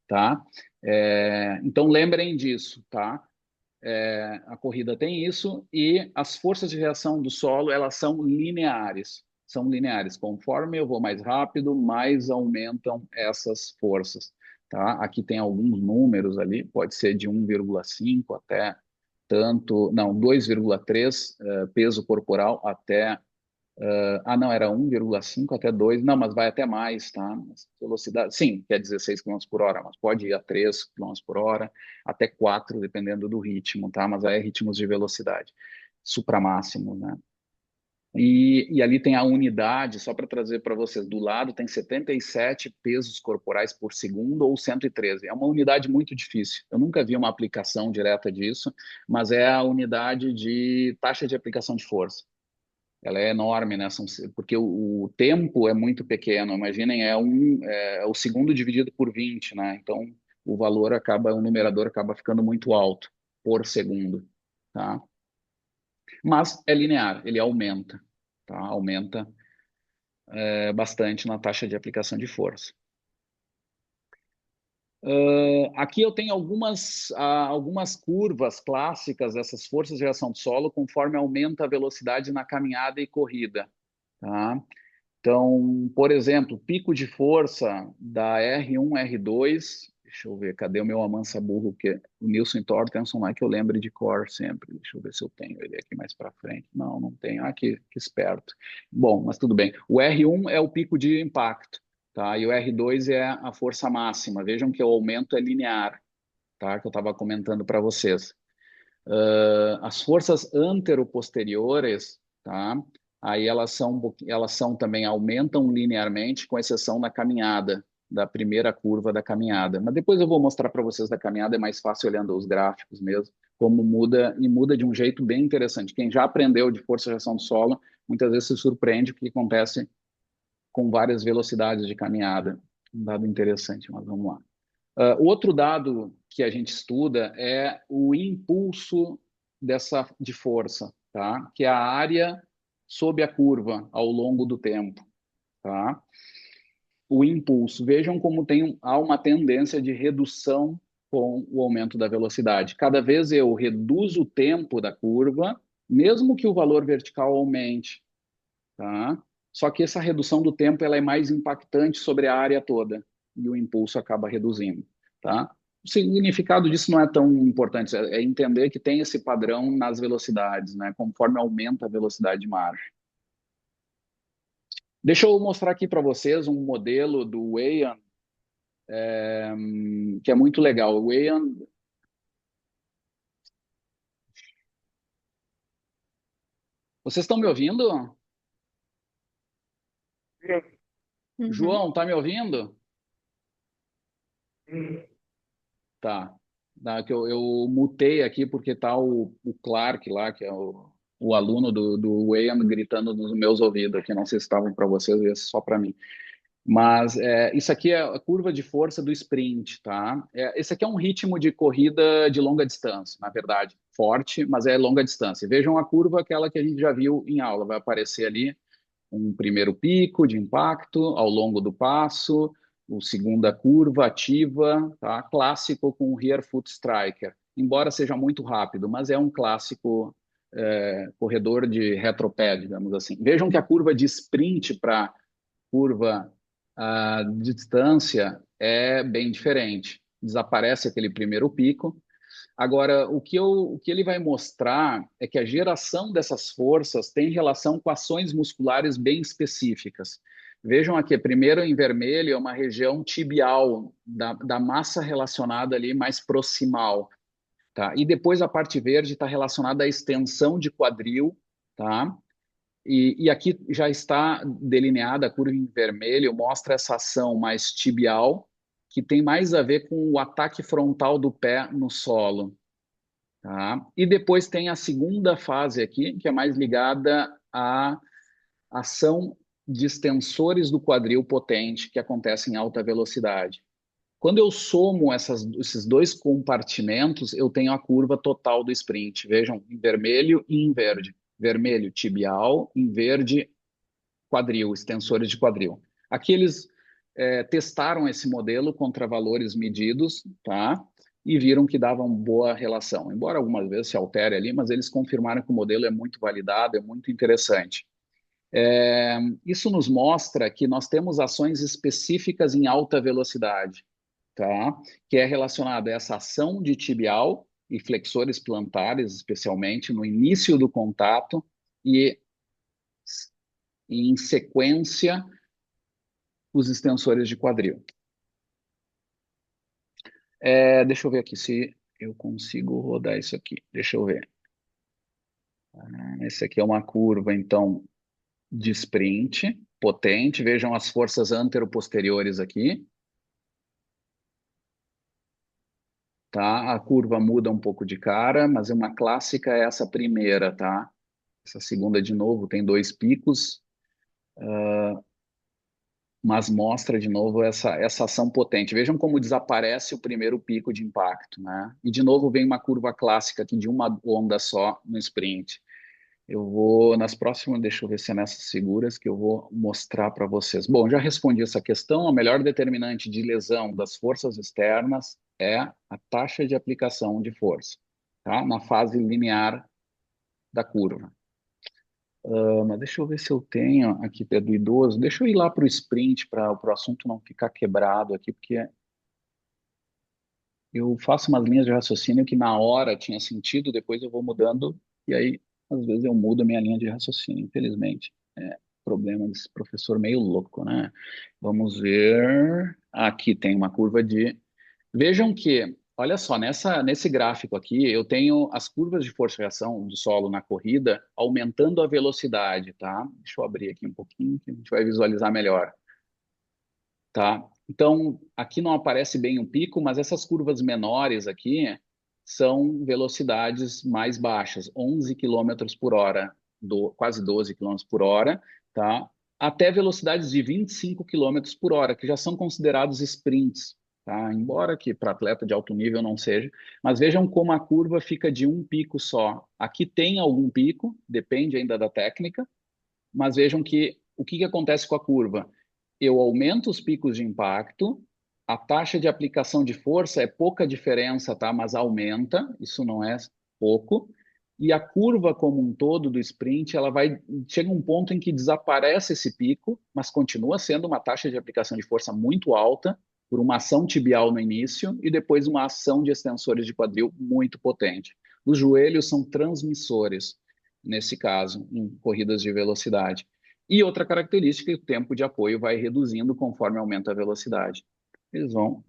tá? Então lembrem disso, tá? A corrida tem isso, e as forças de reação do solo, elas são lineares. São lineares. Conforme eu vou mais rápido, mais aumentam essas forças. Tá? Aqui tem alguns números ali, pode ser de 1,5 até tanto, não, 2,3 peso corporal até não, era 1,5 até 2, não, mas vai até mais, tá? Velocidade, sim, que é 16 km por hora, mas pode ir a 3 km por hora, até 4, dependendo do ritmo, tá? Mas aí é ritmos de velocidade, supramáximo, né? E ali tem a unidade, só para trazer para vocês, do lado tem 77 pesos corporais por segundo ou 113. É uma unidade muito difícil. Eu nunca vi uma aplicação direta disso, mas é a unidade de taxa de aplicação de força. Ela é enorme, né? Porque o tempo é muito pequeno. Imaginem, é o segundo dividido por 20, né? Então, o numerador acaba ficando muito alto por segundo, tá? Mas é linear, ele aumenta, tá? Aumenta bastante na taxa de aplicação de força. Aqui eu tenho algumas curvas clássicas dessas forças de reação do solo conforme aumenta a velocidade na caminhada e corrida, tá? Então, por exemplo, pico de força da R1, R2, deixa eu ver, cadê o meu Amansa Burro, que o Nilson Torstenson lá que eu lembro de cor sempre, deixa eu ver se eu tenho ele aqui mais para frente. Não, não tenho, que esperto. Bom, mas tudo bem. O R1 é o pico de impacto, tá? E o R2 é a força máxima. Vejam que o aumento é linear, tá? Que eu estava comentando para vocês. As forças anteroposteriores, tá? Aí elas são também aumentam linearmente, com exceção da caminhada, da primeira curva da caminhada. Mas depois eu vou mostrar para vocês da caminhada, é mais fácil olhando os gráficos mesmo, como muda e muda de um jeito bem interessante. Quem já aprendeu de força de ação do solo, muitas vezes se surpreende o que acontece com várias velocidades de caminhada. Um dado interessante, mas vamos lá. Outro dado que a gente estuda é o impulso de força, tá? Que é a área sob a curva ao longo do tempo, tá? O impulso. Vejam como há uma tendência de redução com o aumento da velocidade. Cada vez eu reduzo o tempo da curva, mesmo que o valor vertical aumente, tá? Só que essa redução do tempo ela é mais impactante sobre a área toda e o impulso acaba reduzindo, tá? O significado disso não é tão importante, é entender que tem esse padrão nas velocidades, né? Conforme aumenta a velocidade de marcha. Deixa eu mostrar aqui para vocês um modelo do Weyand, que é muito legal. O Weyand, vocês estão me ouvindo? Uhum. João, tá me ouvindo? Sim. Tá. Que eu mutei aqui porque tá o Clark lá, que é o aluno do Weyand, gritando nos meus ouvidos aqui. Não sei se estavam para vocês, ou só para mim. Mas isso aqui é a curva de força do sprint, tá? Esse aqui é um ritmo de corrida de longa distância, na verdade. Forte, mas é longa distância. Vejam a curva, aquela que a gente já viu em aula. Vai aparecer ali um primeiro pico de impacto ao longo do passo, o segunda curva ativa, tá? Clássico com o rear foot striker, embora seja muito rápido, mas é um clássico corredor de retropé, digamos assim. Vejam que a curva de sprint para curva de distância é bem diferente. Desaparece aquele primeiro pico. Agora, o que ele vai mostrar é que a geração dessas forças tem relação com ações musculares bem específicas. Vejam aqui, primeiro em vermelho é uma região tibial, da massa relacionada ali mais proximal, tá? E depois a parte verde está relacionada à extensão de quadril, tá? E aqui já está delineada a curva em vermelho, mostra essa ação mais tibial, que tem mais a ver com o ataque frontal do pé no solo. Tá? E depois tem a segunda fase aqui, que é mais ligada à ação de extensores do quadril potente, que acontece em alta velocidade. Quando eu somo esses dois compartimentos, eu tenho a curva total do sprint. Vejam, em vermelho e em verde. Vermelho, tibial, em verde, quadril, extensores de quadril. Aqui eles testaram esse modelo contra valores medidos, tá? E viram que davam boa relação. Embora algumas vezes se altere ali, mas eles confirmaram que o modelo é muito validado, é muito interessante. Isso nos mostra que nós temos ações específicas em alta velocidade, tá? Que é relacionada a essa ação de tibial e flexores plantares, especialmente no início do contato e em sequência os extensores de quadril. Deixa eu ver aqui se eu consigo rodar isso aqui. Deixa eu ver. Esse aqui é uma curva, então, de sprint potente. Vejam as forças anteroposteriores aqui. Tá? A curva muda um pouco de cara, mas uma clássica é essa primeira, tá? Essa segunda, de novo, tem dois picos, mas mostra de novo essa ação potente. Vejam como desaparece o primeiro pico de impacto, né? E de novo vem uma curva clássica aqui de uma onda só no sprint. Eu vou, nas próximas, deixa eu ver se é nessas figuras que eu vou mostrar para vocês. Bom, já respondi essa questão. A melhor determinante de lesão das forças externas é a taxa de aplicação de força, tá? Na fase linear da curva. Mas deixa eu ver se eu tenho aqui do idoso. Deixa eu ir lá para o sprint, para o assunto não ficar quebrado aqui, porque eu faço umas linhas de raciocínio que na hora tinha sentido, depois eu vou mudando, e aí às vezes eu mudo a minha linha de raciocínio, infelizmente. É problema desse professor meio louco, né? Vamos ver. Aqui tem uma curva de. Vejam que, olha só, nesse gráfico aqui, eu tenho as curvas de força e reação do solo na corrida aumentando a velocidade, tá? Deixa eu abrir aqui um pouquinho, que a gente vai visualizar melhor. Tá? Então, aqui não aparece bem um pico, mas essas curvas menores aqui são velocidades mais baixas, 11 quilômetros por hora, quase 12 quilômetros por hora, tá? Até velocidades de 25 quilômetros por hora, que já são considerados sprints, tá? Embora que para atleta de alto nível não seja, mas vejam como a curva fica de um pico só. Aqui tem algum pico, depende ainda da técnica, mas vejam que o que acontece com a curva? Eu aumento os picos de impacto, a taxa de aplicação de força é pouca diferença, tá? Mas aumenta, isso não é pouco. E a curva como um todo do sprint, chega um ponto em que desaparece esse pico, mas continua sendo uma taxa de aplicação de força muito alta, por uma ação tibial no início e depois uma ação de extensores de quadril muito potente. Os joelhos são transmissores, nesse caso, em corridas de velocidade. E outra característica, o tempo de apoio vai reduzindo conforme aumenta a velocidade. Eles vão,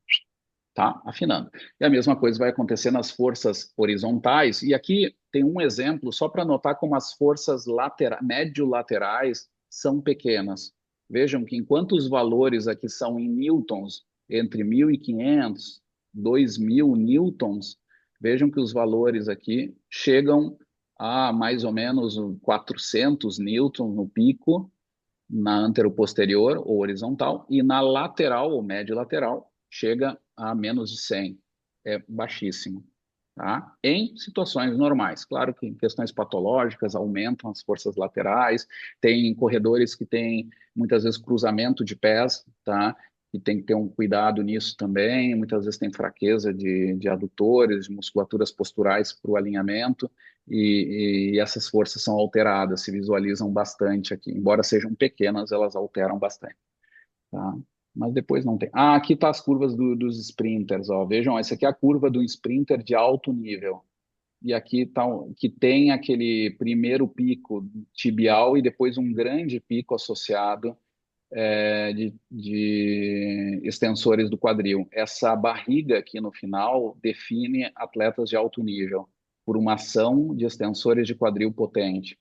tá, afinando. E a mesma coisa vai acontecer nas forças horizontais. E aqui tem um exemplo só para notar como as forças médio-laterais são pequenas. Vejam que enquanto os valores aqui são em newtons, entre 1.500, 2.000 newtons, vejam que os valores aqui chegam a mais ou menos 400 newtons no pico, na anteroposterior ou horizontal, e na lateral ou médio lateral chega a menos de 100. É baixíssimo. Tá? Em situações normais. Claro que em questões patológicas aumentam as forças laterais, tem corredores que têm muitas vezes cruzamento de pés, tá? E tem que ter um cuidado nisso também. Muitas vezes tem fraqueza de adutores, de musculaturas posturais para o alinhamento, e essas forças são alteradas, se visualizam bastante aqui. Embora sejam pequenas, elas alteram bastante. Tá? Mas depois não tem. Ah, aqui tá as curvas dos sprinters, ó. Vejam, essa aqui é a curva do sprinter de alto nível. E aqui tá que tem aquele primeiro pico tibial e depois um grande pico associado de extensores do quadril. Essa barriga aqui no final define atletas de alto nível por uma ação de extensores de quadril potente.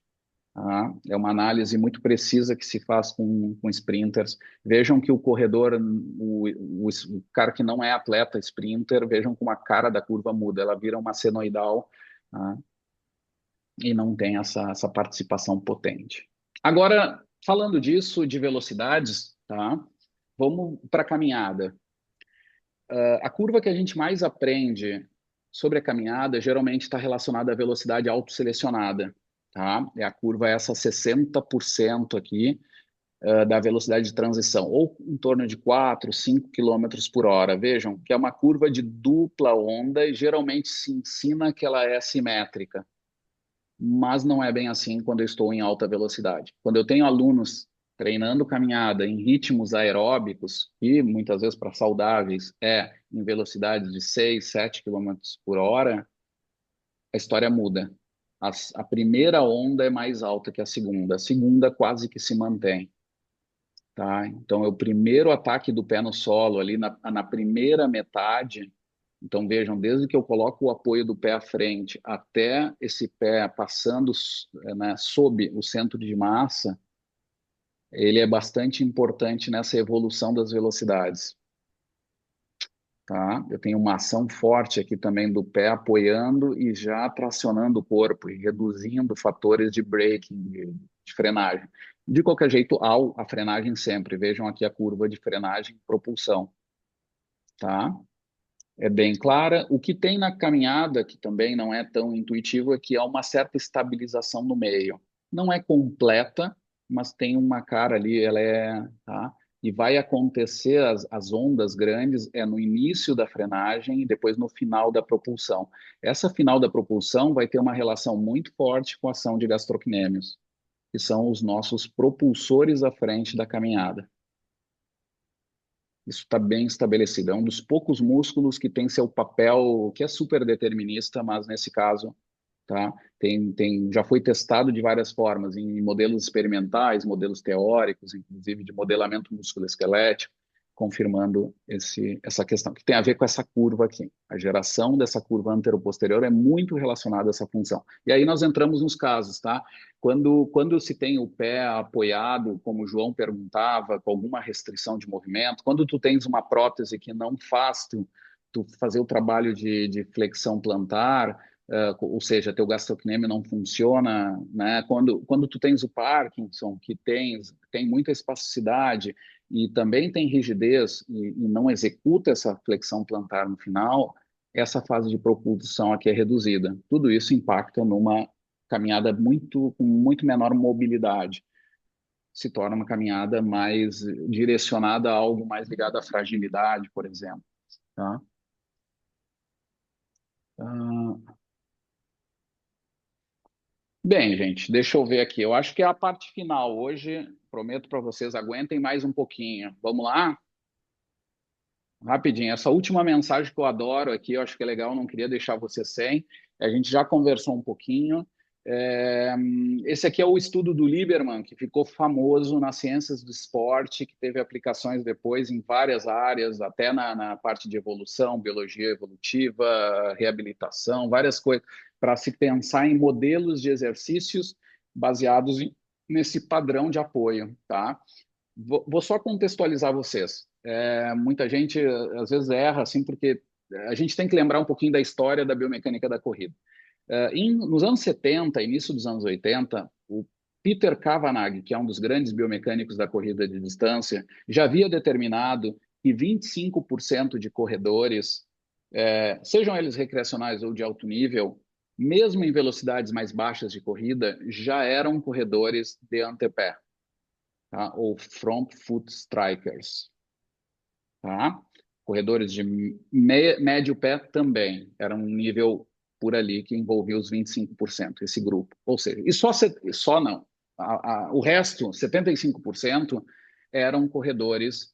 Tá? É uma análise muito precisa que se faz com sprinters. Vejam que o corredor, o cara que não é atleta sprinter, vejam como a cara da curva muda, ela vira uma senoidal, tá? E não tem essa participação potente. Agora, falando disso, de velocidades, tá? Vamos para a caminhada. A curva que a gente mais aprende sobre a caminhada geralmente está relacionada à velocidade autoselecionada, tá? É a curva essa 60% aqui da velocidade de transição, ou em torno de 4, 5 quilômetros por hora. Vejam que é uma curva de dupla onda e geralmente se ensina que ela é simétrica, mas não é bem assim quando eu estou em alta velocidade. Quando eu tenho alunos treinando caminhada em ritmos aeróbicos, e muitas vezes para saudáveis é em velocidade de 6, 7 quilômetros por hora, a história muda. A primeira onda é mais alta que a segunda quase que se mantém. Tá? Então, é o primeiro ataque do pé no solo, ali na primeira metade. Então, vejam, desde que eu coloco o apoio do pé à frente até esse pé passando, né, sob o centro de massa, ele é bastante importante nessa evolução das velocidades. Tá? Eu tenho uma ação forte aqui também do pé apoiando e já tracionando o corpo e reduzindo fatores de braking, de frenagem. De qualquer jeito, a frenagem sempre. Vejam aqui a curva de frenagem e propulsão. Tá? É bem clara. O que tem na caminhada, que também não é tão intuitivo, é que há uma certa estabilização no meio. Não é completa, mas tem uma cara ali, ela é, tá? E vai acontecer as ondas grandes é no início da frenagem e depois no final da propulsão. Essa final da propulsão vai ter uma relação muito forte com a ação de gastrocnêmios, que são os nossos propulsores à frente da caminhada. Isso está bem estabelecido. É um dos poucos músculos que tem seu papel, que é super determinista, mas nesse caso, tá? Já foi testado de várias formas, em modelos experimentais, modelos teóricos, inclusive de modelamento musculoesquelético, confirmando essa questão, que tem a ver com essa curva aqui. A geração dessa curva anteroposterior é muito relacionada a essa função. E aí nós entramos nos casos, tá? Quando se tem o pé apoiado, como o João perguntava, com alguma restrição de movimento, quando tu tens uma prótese que não faz tu fazer o trabalho de flexão plantar, ou seja, teu gastrocnêmio não funciona, né? Quando tu tens o Parkinson, que tem muita espasticidade e também tem rigidez e não executa essa flexão plantar no final, essa fase de propulsão aqui é reduzida. Tudo isso impacta numa caminhada com muito menor mobilidade. Se torna uma caminhada mais direcionada a algo mais ligado à fragilidade, por exemplo, tá? Ah, Bem, gente, deixa eu ver aqui. Eu acho que é a parte final. Hoje, prometo para vocês, aguentem mais um pouquinho. Vamos lá? Rapidinho. Essa última mensagem que eu adoro aqui, eu acho que é legal, não queria deixar você sem. A gente já conversou um pouquinho. Esse aqui é o estudo do Lieberman, que ficou famoso nas ciências do esporte, que teve aplicações depois em várias áreas, até na parte de evolução, biologia evolutiva, reabilitação, várias coisas, para se pensar em modelos de exercícios baseados nesse padrão de apoio, tá? Vou só contextualizar vocês. Muita gente às vezes erra assim, porque a gente tem que lembrar um pouquinho da história da biomecânica da corrida. Nos anos 70, início dos anos 80, o Peter Kavanagh, que é um dos grandes biomecânicos da corrida de distância, já havia determinado que 25% de corredores, sejam eles recreacionais ou de alto nível, mesmo em velocidades mais baixas de corrida, já eram corredores de antepé, tá? Ou front foot strikers. Tá? Corredores de médio pé também, era um nível por ali que envolvia os 25%, esse grupo. Ou seja, e só não. O resto, 75%, eram corredores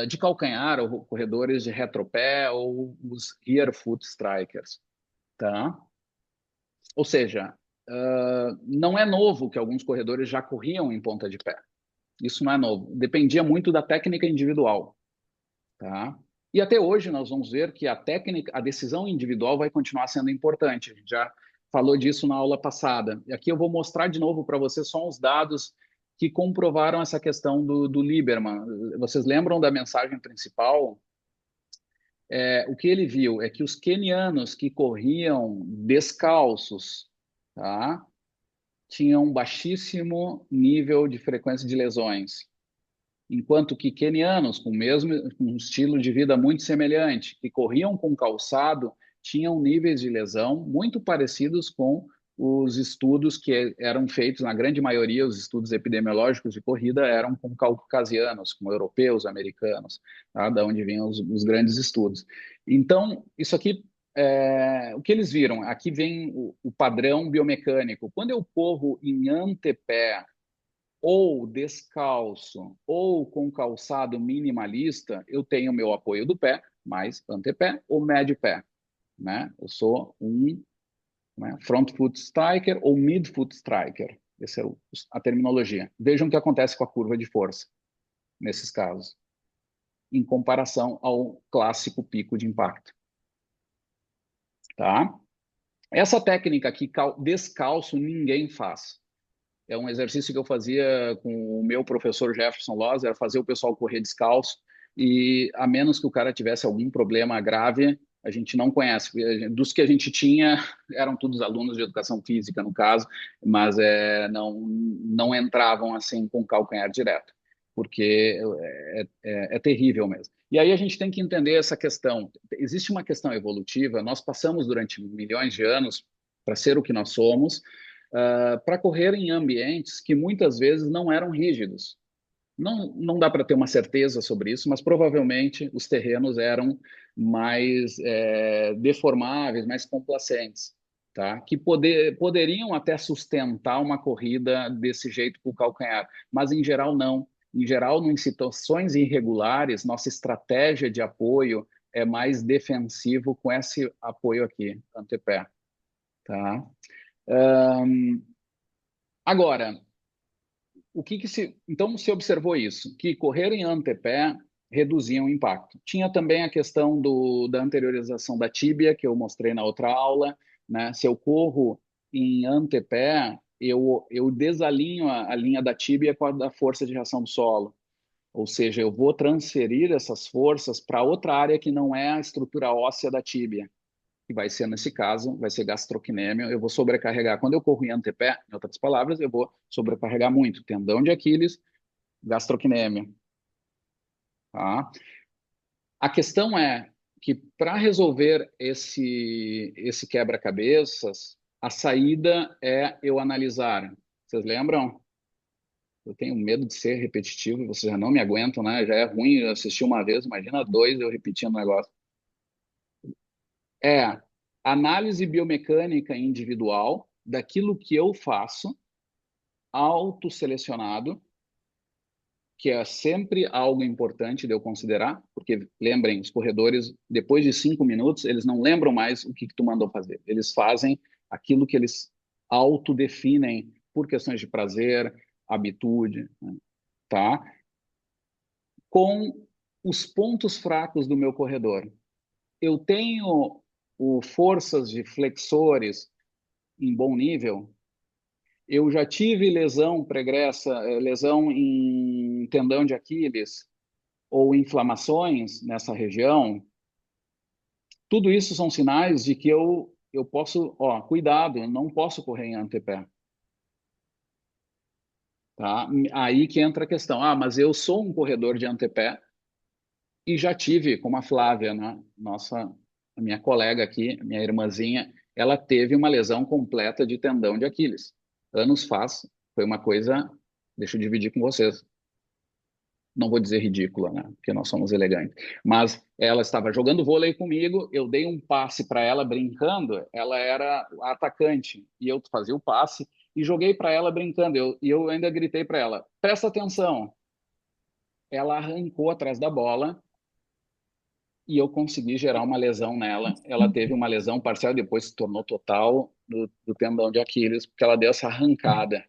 de calcanhar, ou corredores de retropé, ou os rear foot strikers. Tá? Ou seja, não é novo que alguns corredores já corriam em ponta de pé. Isso não é novo. Dependia muito da técnica individual. Tá? E até hoje nós vamos ver que a decisão individual vai continuar sendo importante. A gente já falou disso na aula passada. E aqui eu vou mostrar de novo para vocês só os dados que comprovaram essa questão do Lieberman. Vocês lembram da mensagem principal? O que ele viu é que os quenianos que corriam descalços, tá, tinham um baixíssimo nível de frequência de lesões. Enquanto que quenianos, com um estilo de vida muito semelhante, que corriam com calçado, tinham níveis de lesão muito parecidos com os estudos que eram feitos, na grande maioria, os estudos epidemiológicos de corrida eram com caucasianos, com europeus, americanos, tá? Da onde vinham os grandes estudos. Então, isso aqui, o que eles viram? Aqui vem o padrão biomecânico. Quando eu corro em antepé, ou descalço, ou com calçado minimalista, eu tenho meu apoio do pé, mais antepé ou médio pé, né? Eu sou front foot striker ou mid foot striker. Essa é a terminologia. Vejam o que acontece com a curva de força nesses casos, em comparação ao clássico pico de impacto, tá? Essa técnica aqui, descalço, ninguém faz. É um exercício que eu fazia com o meu professor Jefferson Lozer, fazer o pessoal correr descalço, e a menos que o cara tivesse algum problema grave, a gente não conhece. Dos que a gente tinha, eram todos alunos de educação física, no caso, mas não entravam assim com calcanhar direto, porque é terrível mesmo. E aí a gente tem que entender essa questão. Existe uma questão evolutiva, nós passamos durante milhões de anos para ser o que nós somos, para correr em ambientes que muitas vezes não eram rígidos. Não dá para ter uma certeza sobre isso, mas provavelmente os terrenos eram mais deformáveis, mais complacentes, tá? Que poderiam até sustentar uma corrida desse jeito com o calcanhar, mas em geral não. Em geral, em situações irregulares, nossa estratégia de apoio é mais defensivo com esse apoio aqui, antepé, tá? Agora, então se observou isso, que correr em antepé reduzia o impacto. Tinha também a questão da anteriorização da tíbia, que eu mostrei na outra aula, né? Se eu corro em antepé, eu desalinho a linha da tíbia com a da força de reação do solo. Ou seja, eu vou transferir essas forças para outra área que não é a estrutura óssea da tíbia, que vai ser, nesse caso, vai ser gastrocnêmio. Eu vou sobrecarregar. Quando eu corro em antepé, em outras palavras, eu vou sobrecarregar muito tendão de Aquiles, gastrocnêmio. Tá? A questão é que para resolver esse quebra-cabeças, a saída é eu analisar. Vocês lembram? Eu tenho medo de ser repetitivo, vocês já não me aguentam, né? Já é ruim eu assistir uma vez, imagina dois eu repetindo o negócio. É análise biomecânica individual daquilo que eu faço, autoselecionado, que é sempre algo importante de eu considerar, porque lembrem, os corredores, depois de 5 minutos, eles não lembram mais o que tu mandou fazer. Eles fazem aquilo que eles autodefinem por questões de prazer, habitude, né? Tá? Com os pontos fracos do meu corredor. Eu tenho forças de flexores em bom nível. Eu já tive lesão pregressa, lesão em tendão de Aquiles ou inflamações nessa região. Tudo isso são sinais de que eu posso, cuidado, eu não posso correr em antepé. Tá? Aí que entra a questão. Mas eu sou um corredor de antepé e já tive, como a Flávia, né? A minha colega aqui, minha irmãzinha, ela teve uma lesão completa de tendão de Aquiles. Anos faz, foi uma coisa, deixa eu dividir com vocês. Não vou dizer ridícula, né? Porque nós somos elegantes. Mas ela estava jogando vôlei comigo, eu dei um passe para ela brincando, ela era a atacante, e eu fazia o passe e joguei para ela brincando. E eu ainda gritei para ela: presta atenção. Ela arrancou atrás da bola e eu consegui gerar uma lesão nela. Ela teve uma lesão parcial, depois se tornou total do tendão de Aquiles, porque ela deu essa arrancada.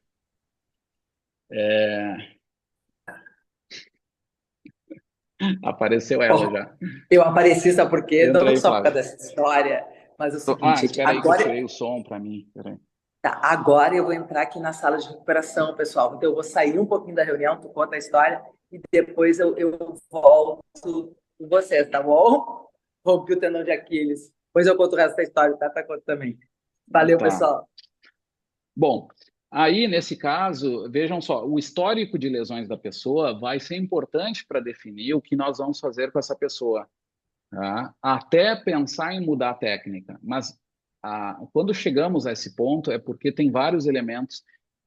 Apareceu ela Bom, já. eu apareci, sabe por quê? Entra Não aí, só por Flávia. causa dessa história, mas é o seguinte, gente, Espera aí que eu tirei o som para mim. Espera aí. tá, agora eu vou entrar aqui na sala de recuperação, pessoal. Então eu vou sair um pouquinho da reunião, tu conta a história, e depois eu volto com vocês, tá bom? Rompi o tendão de Aquiles. Depois eu conto o resto da história, tá? Tá conta também. Valeu, Tá. pessoal. Bom, aí nesse caso, vejam só, o histórico de lesões da pessoa vai ser importante para definir o que nós vamos fazer com essa pessoa, tá? Até pensar em mudar a técnica. Mas quando chegamos a esse ponto é porque tem vários elementos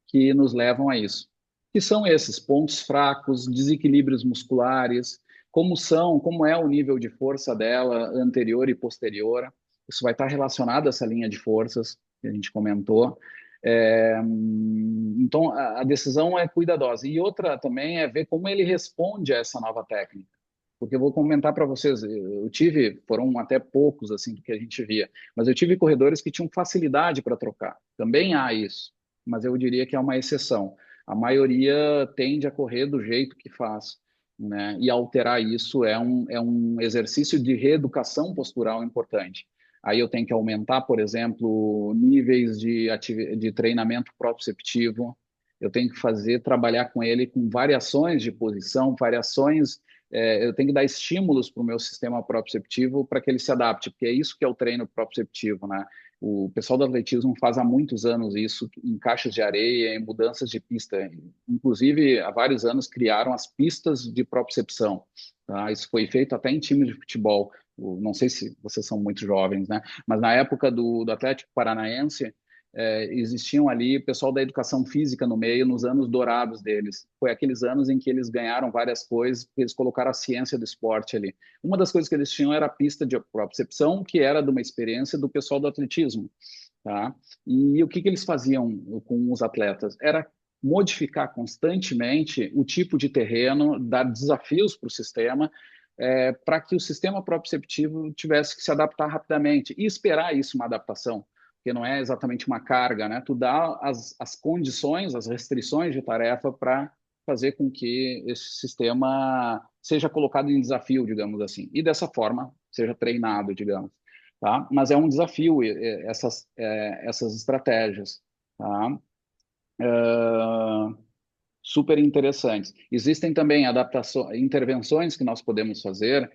que nos levam a isso, que são esses pontos fracos, desequilíbrios musculares, como é o nível de força dela anterior e posterior. Isso vai estar relacionado a essa linha de forças que a gente comentou. Então, a decisão é cuidadosa. E outra também é ver como ele responde a essa nova técnica. Porque eu vou comentar para vocês, foram até poucos assim do que a gente via, mas eu tive corredores que tinham facilidade para trocar. Também há isso, mas eu diria que é uma exceção. A maioria tende a correr do jeito que faz, né? E alterar isso é um exercício de reeducação postural importante. Aí eu tenho que aumentar, por exemplo, níveis de treinamento proprioceptivo. Eu tenho que trabalhar com ele com variações de posição, eu tenho que dar estímulos para o meu sistema proprioceptivo para que ele se adapte, porque é isso que é o treino proprioceptivo, né? O pessoal do atletismo faz há muitos anos isso, em caixas de areia, em mudanças de pista. Inclusive, há vários anos criaram as pistas de propriocepção. Tá? Isso foi feito até em times de futebol. Não sei se vocês são muito jovens, né? Mas na época do Atlético Paranaense, existiam ali pessoal da educação física no meio, nos anos dourados deles. Foi aqueles anos em que eles ganharam várias coisas, porque eles colocaram a ciência do esporte ali. Uma das coisas que eles tinham era a pista de propriocepção, que era de uma experiência do pessoal do atletismo. Tá? E o que eles faziam com os atletas? Era modificar constantemente o tipo de terreno, dar desafios para o sistema, para que o sistema proprioceptivo tivesse que se adaptar rapidamente e esperar isso, uma adaptação, porque não é exatamente uma carga, né? Tu dá as condições, as restrições de tarefa para fazer com que esse sistema seja colocado em desafio, digamos assim, e dessa forma seja treinado, digamos. Tá? Mas é um desafio essas estratégias, tá? Super interessantes. Existem também adaptações, intervenções que nós podemos fazer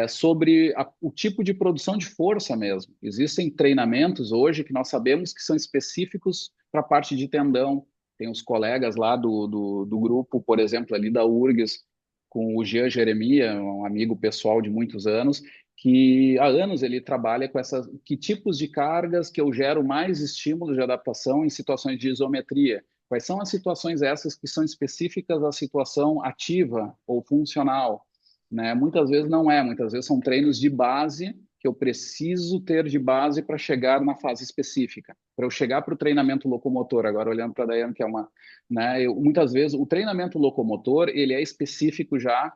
sobre o tipo de produção de força mesmo. Existem treinamentos hoje que nós sabemos que são específicos para a parte de tendão. Tem os colegas lá do grupo, por exemplo, ali da URGS, com o Jean Jeremia, um amigo pessoal de muitos anos, que há anos ele trabalha com essas, que tipos de cargas que eu gero mais estímulos de adaptação em situações de isometria. Quais são as situações essas que são específicas à situação ativa ou funcional? Né? Muitas vezes não é, muitas vezes são treinos de base que eu preciso ter de base para chegar na fase específica. Para eu chegar para o treinamento locomotor, agora olhando para a Daiane, que é uma... Né, muitas vezes o treinamento locomotor, ele é específico já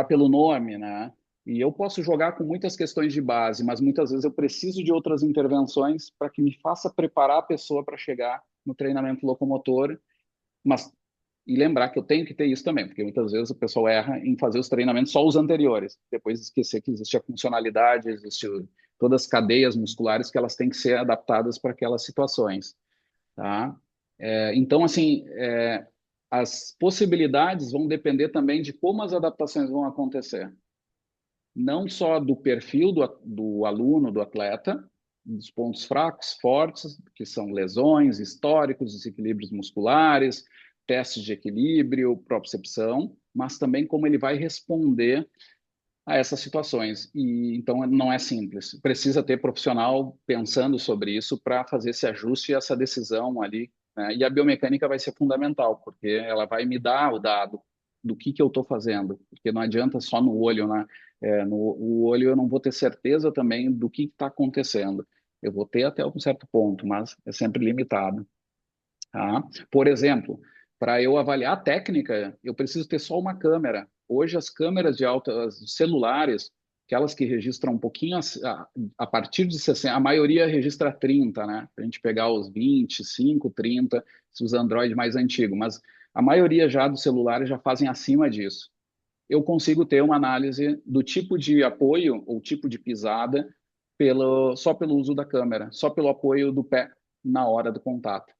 pelo nome, né? E eu posso jogar com muitas questões de base, mas muitas vezes eu preciso de outras intervenções para que me faça preparar a pessoa para chegar no treinamento locomotor, mas e lembrar que eu tenho que ter isso também, porque muitas vezes o pessoal erra em fazer os treinamentos só os anteriores, depois esquecer que existe a funcionalidade, existe todas as cadeias musculares que elas têm que ser adaptadas para aquelas situações, tá? Então, assim, as possibilidades vão depender também de como as adaptações vão acontecer. Não só do perfil do aluno, do atleta, dos pontos fracos, fortes, que são lesões, históricos, desequilíbrios musculares, testes de equilíbrio, propriocepção, mas também como ele vai responder a essas situações. E então não é simples. Precisa ter profissional pensando sobre isso para fazer esse ajuste e essa decisão ali, né? E a biomecânica vai ser fundamental, porque ela vai me dar o dado do que eu estou fazendo, porque não adianta só no olho, né? No olho eu não vou ter certeza também do que está acontecendo. Eu vou ter até um certo ponto, mas é sempre limitado. Tá? Por exemplo, para eu avaliar a técnica, eu preciso ter só uma câmera. Hoje, as câmeras de altas celulares, aquelas que registram um pouquinho a partir de 60, a maioria registra 30, né? Para a gente pegar os 25, 30, os Android mais antigos, mas a maioria já dos celulares já fazem acima disso. Eu consigo ter uma análise do tipo de apoio ou tipo de pisada só pelo uso da câmera, só pelo apoio do pé na hora do contato.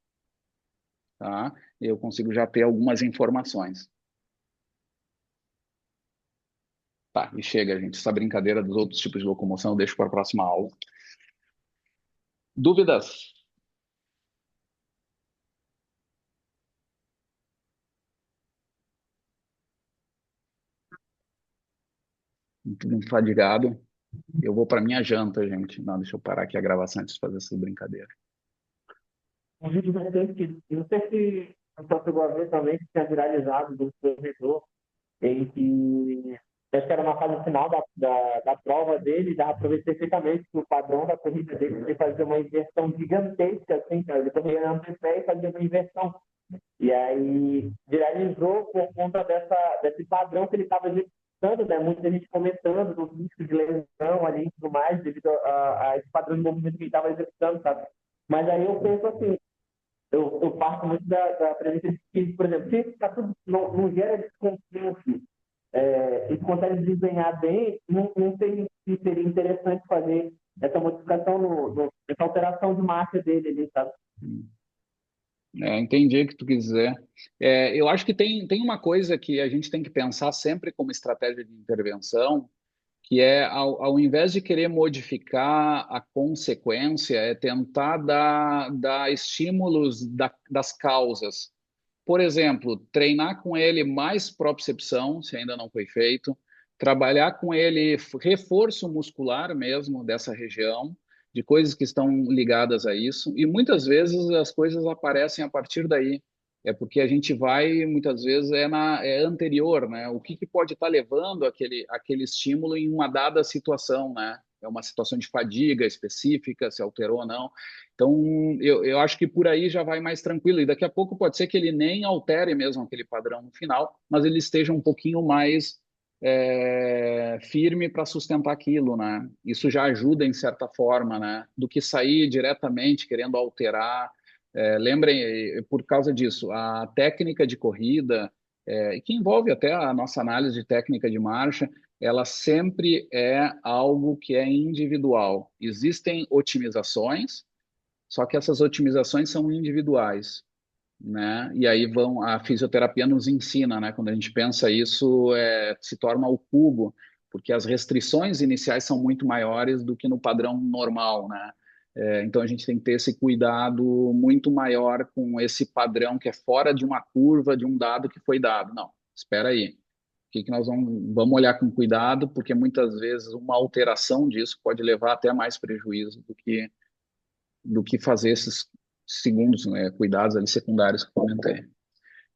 Tá? Eu consigo já ter algumas informações. Tá, e chega, gente. Essa brincadeira dos outros tipos de locomoção eu deixo para a próxima aula. Dúvidas? Tudo fadigado. Eu vou para minha janta, gente. Não, deixa eu parar aqui a gravação antes de fazer essa brincadeira. Um vídeo recente que não sei se você chegou a ver também, que tinha viralizado do corredor, em que acho que era na fase final da prova dele, dava para ver perfeitamente que o padrão da corrida dele ele fazia uma inversão gigantesca, assim, cara. Ele corria no pé e fazia uma inversão. E aí viralizou por conta desse padrão que ele estava executando, né? Muita gente comentando do risco de lesão ali e tudo mais, devido a esse padrão de movimento que ele estava executando, sabe? Mas aí eu penso assim, eu parto muito da premissa de que, por exemplo, se tá tudo, não gera desconforto, e consegue desempenhar bem, não sei se seria interessante fazer essa modificação, essa alteração de marcha dele ali, sabe? Entendi o que tu quis dizer. Eu acho que tem uma coisa que a gente tem que pensar sempre como estratégia de intervenção, que é, ao invés de querer modificar a consequência, é tentar dar estímulos das causas. Por exemplo, treinar com ele mais propriocepção, se ainda não foi feito, trabalhar com ele reforço muscular mesmo dessa região, de coisas que estão ligadas a isso, e muitas vezes as coisas aparecem a partir daí. É porque a gente vai, muitas vezes, é anterior, né? O que pode estar levando aquele estímulo em uma dada situação, né? É uma situação de fadiga específica, se alterou ou não. Então, eu acho que por aí já vai mais tranquilo. E daqui a pouco pode ser que ele nem altere mesmo aquele padrão no final, mas ele esteja um pouquinho mais firme para sustentar aquilo, né? Isso já ajuda em certa forma, né? Do que sair diretamente querendo alterar. Lembrem, por causa disso, a técnica de corrida, que envolve até a nossa análise de técnica de marcha, ela sempre é algo que é individual. Existem otimizações, só que essas otimizações são individuais, né? E aí a fisioterapia nos ensina, né? Quando a gente pensa isso, se torna o cubo, porque as restrições iniciais são muito maiores do que no padrão normal, né? Então a gente tem que ter esse cuidado muito maior com esse padrão que é fora de uma curva de um dado que foi dado. Não, espera aí. O que nós vamos olhar com cuidado, porque muitas vezes uma alteração disso pode levar até mais prejuízo do que fazer esses segundos, né, cuidados ali secundários que eu comentei.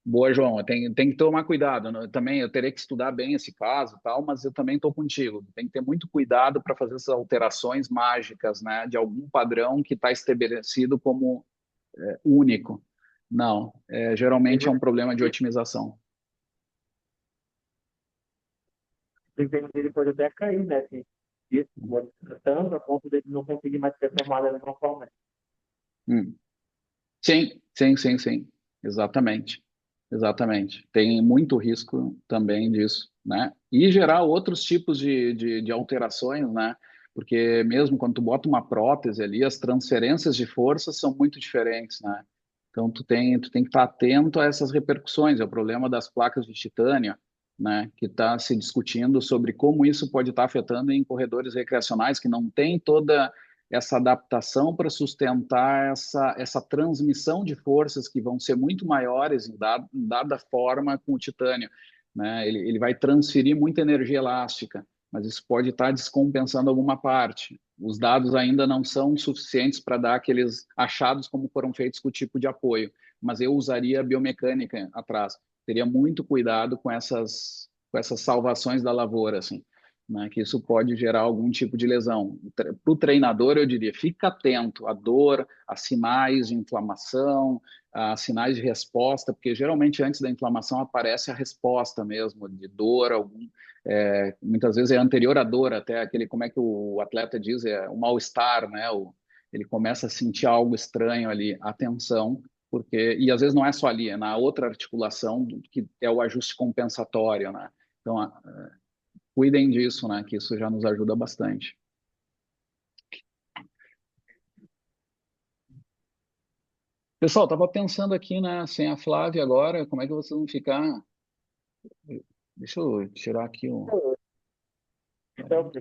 Boa, João. Tem que tomar cuidado, né? Também eu terei que estudar bem esse caso e tal, mas eu também estou contigo. Tem que ter muito cuidado para fazer essas alterações mágicas, né? De algum padrão que está estabelecido como único. Não, geralmente é um problema de otimização. O desempenho dele pode até cair, né? Se isso tanto a ponto dele não conseguir mais performar da mesma forma. Sim, sim, sim, sim. Exatamente. Exatamente. Tem muito risco também disso, né? E gerar outros tipos de alterações, né? Porque mesmo quando tu bota uma prótese ali, as transferências de força são muito diferentes, né? Então tu tem que estar atento a essas repercussões. É o problema das placas de titânio, né? Que está se discutindo sobre como isso pode estar afetando em corredores recreacionais que não tem toda essa adaptação para sustentar essa transmissão de forças que vão ser muito maiores em dada forma com o titânio, né? Ele vai transferir muita energia elástica, mas isso pode estar descompensando alguma parte. Os dados ainda não são suficientes para dar aqueles achados como foram feitos com o tipo de apoio, mas eu usaria a biomecânica atrás. Teria muito cuidado com essas salvações da lavoura, assim, né, que isso pode gerar algum tipo de lesão. Para o treinador, eu diria, fica atento à dor, a sinais de inflamação, a sinais de resposta, porque geralmente antes da inflamação aparece a resposta mesmo, de dor, muitas vezes é anterior à dor, até aquele, como é que o atleta diz, é o mal-estar, né? Ele começa a sentir algo estranho ali, atenção, e às vezes não é só ali, é na outra articulação, que é o ajuste compensatório, né? Então, cuidem disso, né? Que isso já nos ajuda bastante. Pessoal, estava pensando aqui, né? Sem a Flávia agora, como é que vocês vão ficar? Deixa eu tirar aqui o. Então,